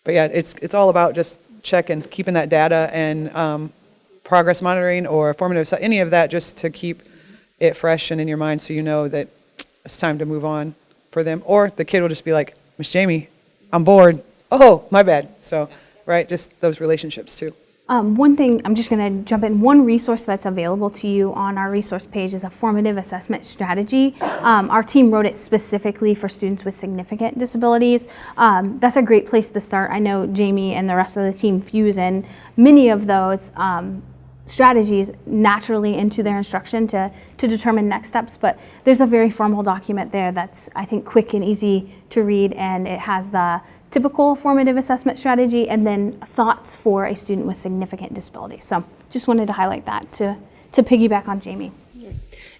But yeah, it's all about just checking, keeping that data, and progress monitoring or formative, any of that, just to keep it fresh and in your mind, so you know that it's time to move on for them. Or the kid will just be like, Miss Jamie, I'm bored. Oh, my bad. So, right, just those relationships too. One thing, I'm just going to jump in. One resource that's available to you on our resource page is a formative assessment strategy. Our team wrote it specifically for students with significant disabilities. That's a great place to start. I know Jamie and the rest of the team fuse in many of those strategies naturally into their instruction to determine next steps, but there's a very formal document there that's, I think, quick and easy to read, and it has the typical formative assessment strategy and then thoughts for a student with significant disability. So just wanted to highlight that to piggyback on Jamie.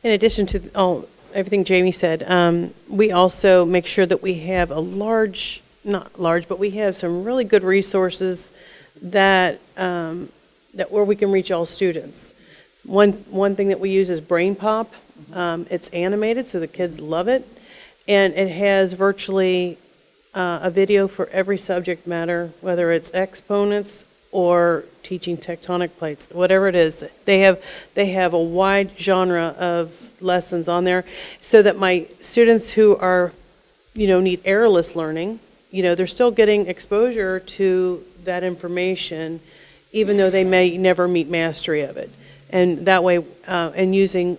In addition to everything Jamie said, we also make sure that we have but we have some really good resources that where we can reach all students. One thing that we use is Brain Pop. It's animated, so the kids love it, and it has virtually a video for every subject matter, whether it's exponents or teaching tectonic plates, whatever it is. They have a wide genre of lessons on there so that my students who are, need errorless learning, they're still getting exposure to that information, even though they may never meet mastery of it. And that way, and using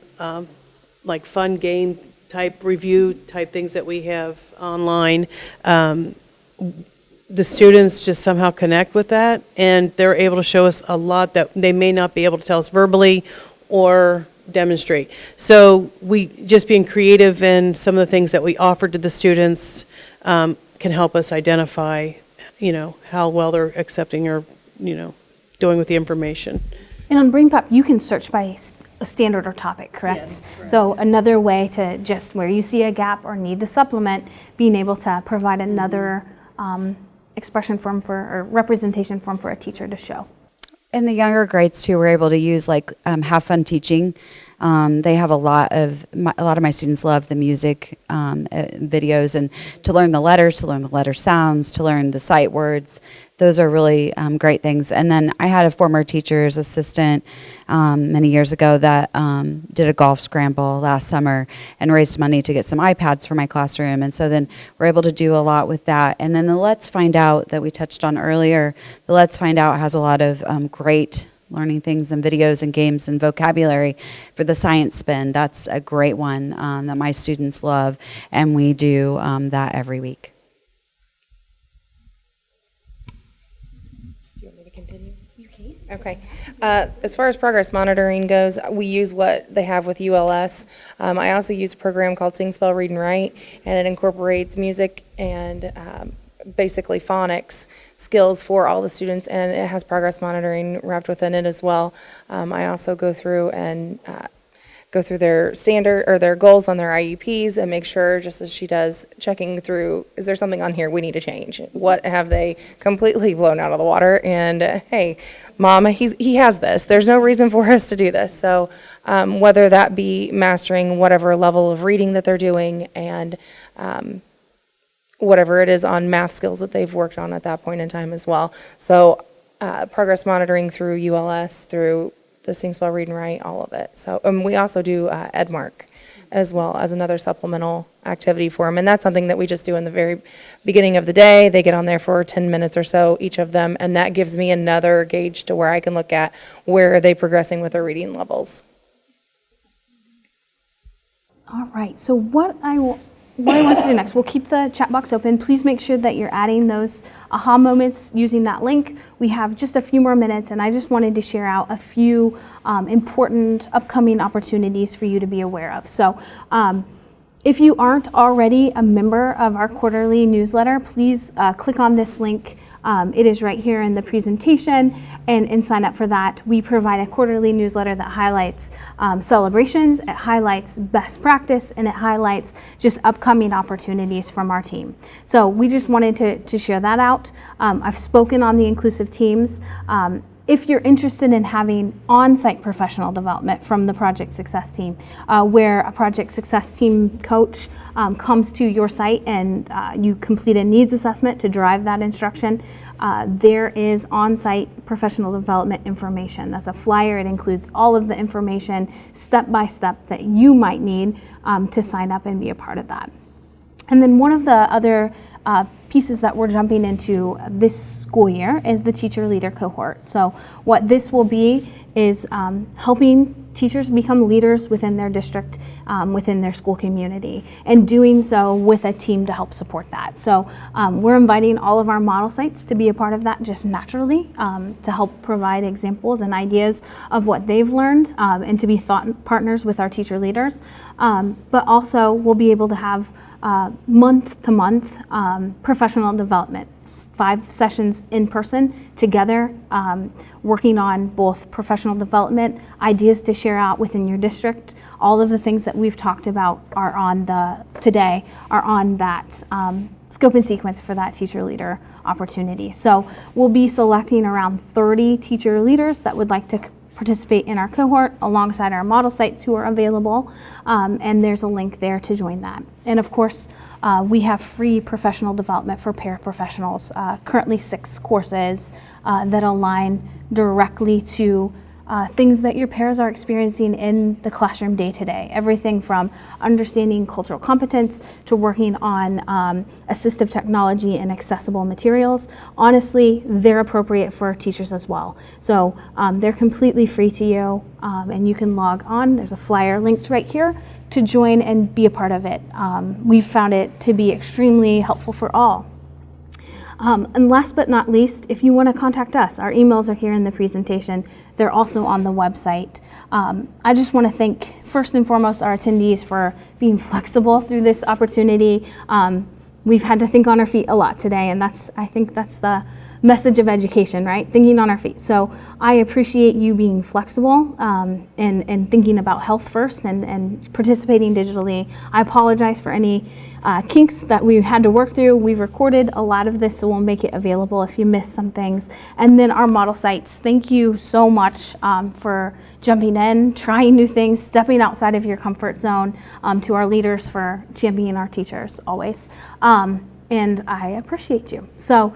like fun game type review type things that we have online, the students just somehow connect with that, and they're able to show us a lot that they may not be able to tell us verbally or demonstrate. So we just being creative in some of the things that we offer to the students can help us identify, how well they're accepting or, doing with the information. And on BrainPop, you can search by a standard or topic, correct? Yes, correct. So another way to just where you see a gap or need to supplement, being able to provide another expression form or representation form for a teacher to show. In the younger grades too, we're able to use have fun teaching. They have a lot of my students love the music videos, and to learn the letters, to learn the letter sounds, to learn the sight words. Those are really great things. And then I had a former teacher's assistant many years ago that did a golf scramble last summer and raised money to get some iPads for my classroom. And so then we're able to do a lot with that. And then the Let's Find Out that we touched on earlier, the Let's Find Out has a lot of great learning things and videos and games and vocabulary for the science spin. That's a great one that my students love, and we do that every week. Okay. As far as progress monitoring goes, we use what they have with ULS. I also use a program called Sing, Spell, Read, and Write, and it incorporates music and basically phonics skills for all the students, and it has progress monitoring wrapped within it as well. I also go through and go through their standard or their goals on their IEPs and make sure, just as she does, checking through, is there something on here we need to change? What have they completely blown out of the water? And hey, Mom, he has this. There's no reason for us to do this. So whether that be mastering whatever level of reading that they're doing and whatever it is on math skills that they've worked on at that point in time as well. So progress monitoring through ULS, through the Sing, Spell, Read, and Write, all of it. So we also do Edmark as well as another supplemental activity for them. And that's something that we just do in the very beginning of the day. They get on there for 10 minutes or so, each of them, and that gives me another gauge to where I can look at where are they progressing with their reading levels. All right, so what I want to do next, we'll keep the chat box open. Please make sure that you're adding those aha moments using that link. We have just a few more minutes, and I just wanted to share out a few important upcoming opportunities for you to be aware of. So if you aren't already a member of our quarterly newsletter, please click on this link. It is right here in the presentation, and sign up for that. We provide a quarterly newsletter that highlights celebrations, it highlights best practice, and it highlights just upcoming opportunities from our team. So we just wanted to share that out. I've spoken on the inclusive teams. If you're interested in having on-site professional development from the Project Success team, where a Project Success team coach comes to your site and you complete a needs assessment to drive that instruction, there is on-site professional development information. That's a flyer. It includes all of the information step by step that you might need to sign up and be a part of that. And then one of the other pieces that we're jumping into this school year is the teacher leader cohort. So what this will be is helping teachers become leaders within their district, within their school community, and doing so with a team to help support that. So we're inviting all of our model sites to be a part of that just naturally, to help provide examples and ideas of what they've learned, and to be thought partners with our teacher leaders. But also we'll be able to have month-to-month professional development, 5 sessions in person together, working on both professional development, ideas to share out within your district. All of the things that we've talked about are on today are on that scope and sequence for that teacher leader opportunity. So we'll be selecting around 30 teacher leaders that would like to participate in our cohort alongside our model sites who are available, and there's a link there to join that. And of course, we have free professional development for paraprofessionals, currently 6 courses that align directly to things that your pairs are experiencing in the classroom day to day. Everything from understanding cultural competence to working on assistive technology and accessible materials. Honestly, they're appropriate for teachers as well. So they're completely free to you, and you can log on. There's a flyer linked right here to join and be a part of it. We've found it to be extremely helpful for all. And last but not least, if you want to contact us, our emails are here in the presentation. They're also on the website. I just want to thank, first and foremost, our attendees for being flexible through this opportunity. We've had to think on our feet a lot today, and I think that's the message of education, right? Thinking on our feet. So I appreciate you being flexible and thinking about health first and participating digitally. I apologize for any kinks that we had to work through. We've recorded a lot of this, so we'll make it available if you missed some things. And then our model sites, thank you so much for jumping in, trying new things, stepping outside of your comfort zone, to our leaders for championing our teachers always. And I appreciate you. So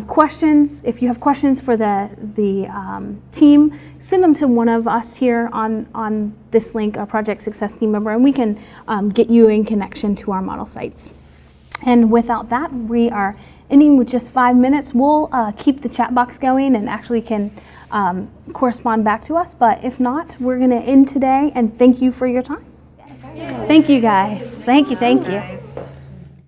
questions, if you have questions for the team, send them to one of us here on this link, a Project Success team member, and we can get you in connection to our model sites. And without that, we are ending with just 5 minutes. We'll keep the chat box going and actually can correspond back to us. But if not, we're going to end today, and thank you for your time. Thank you, guys. Thank you.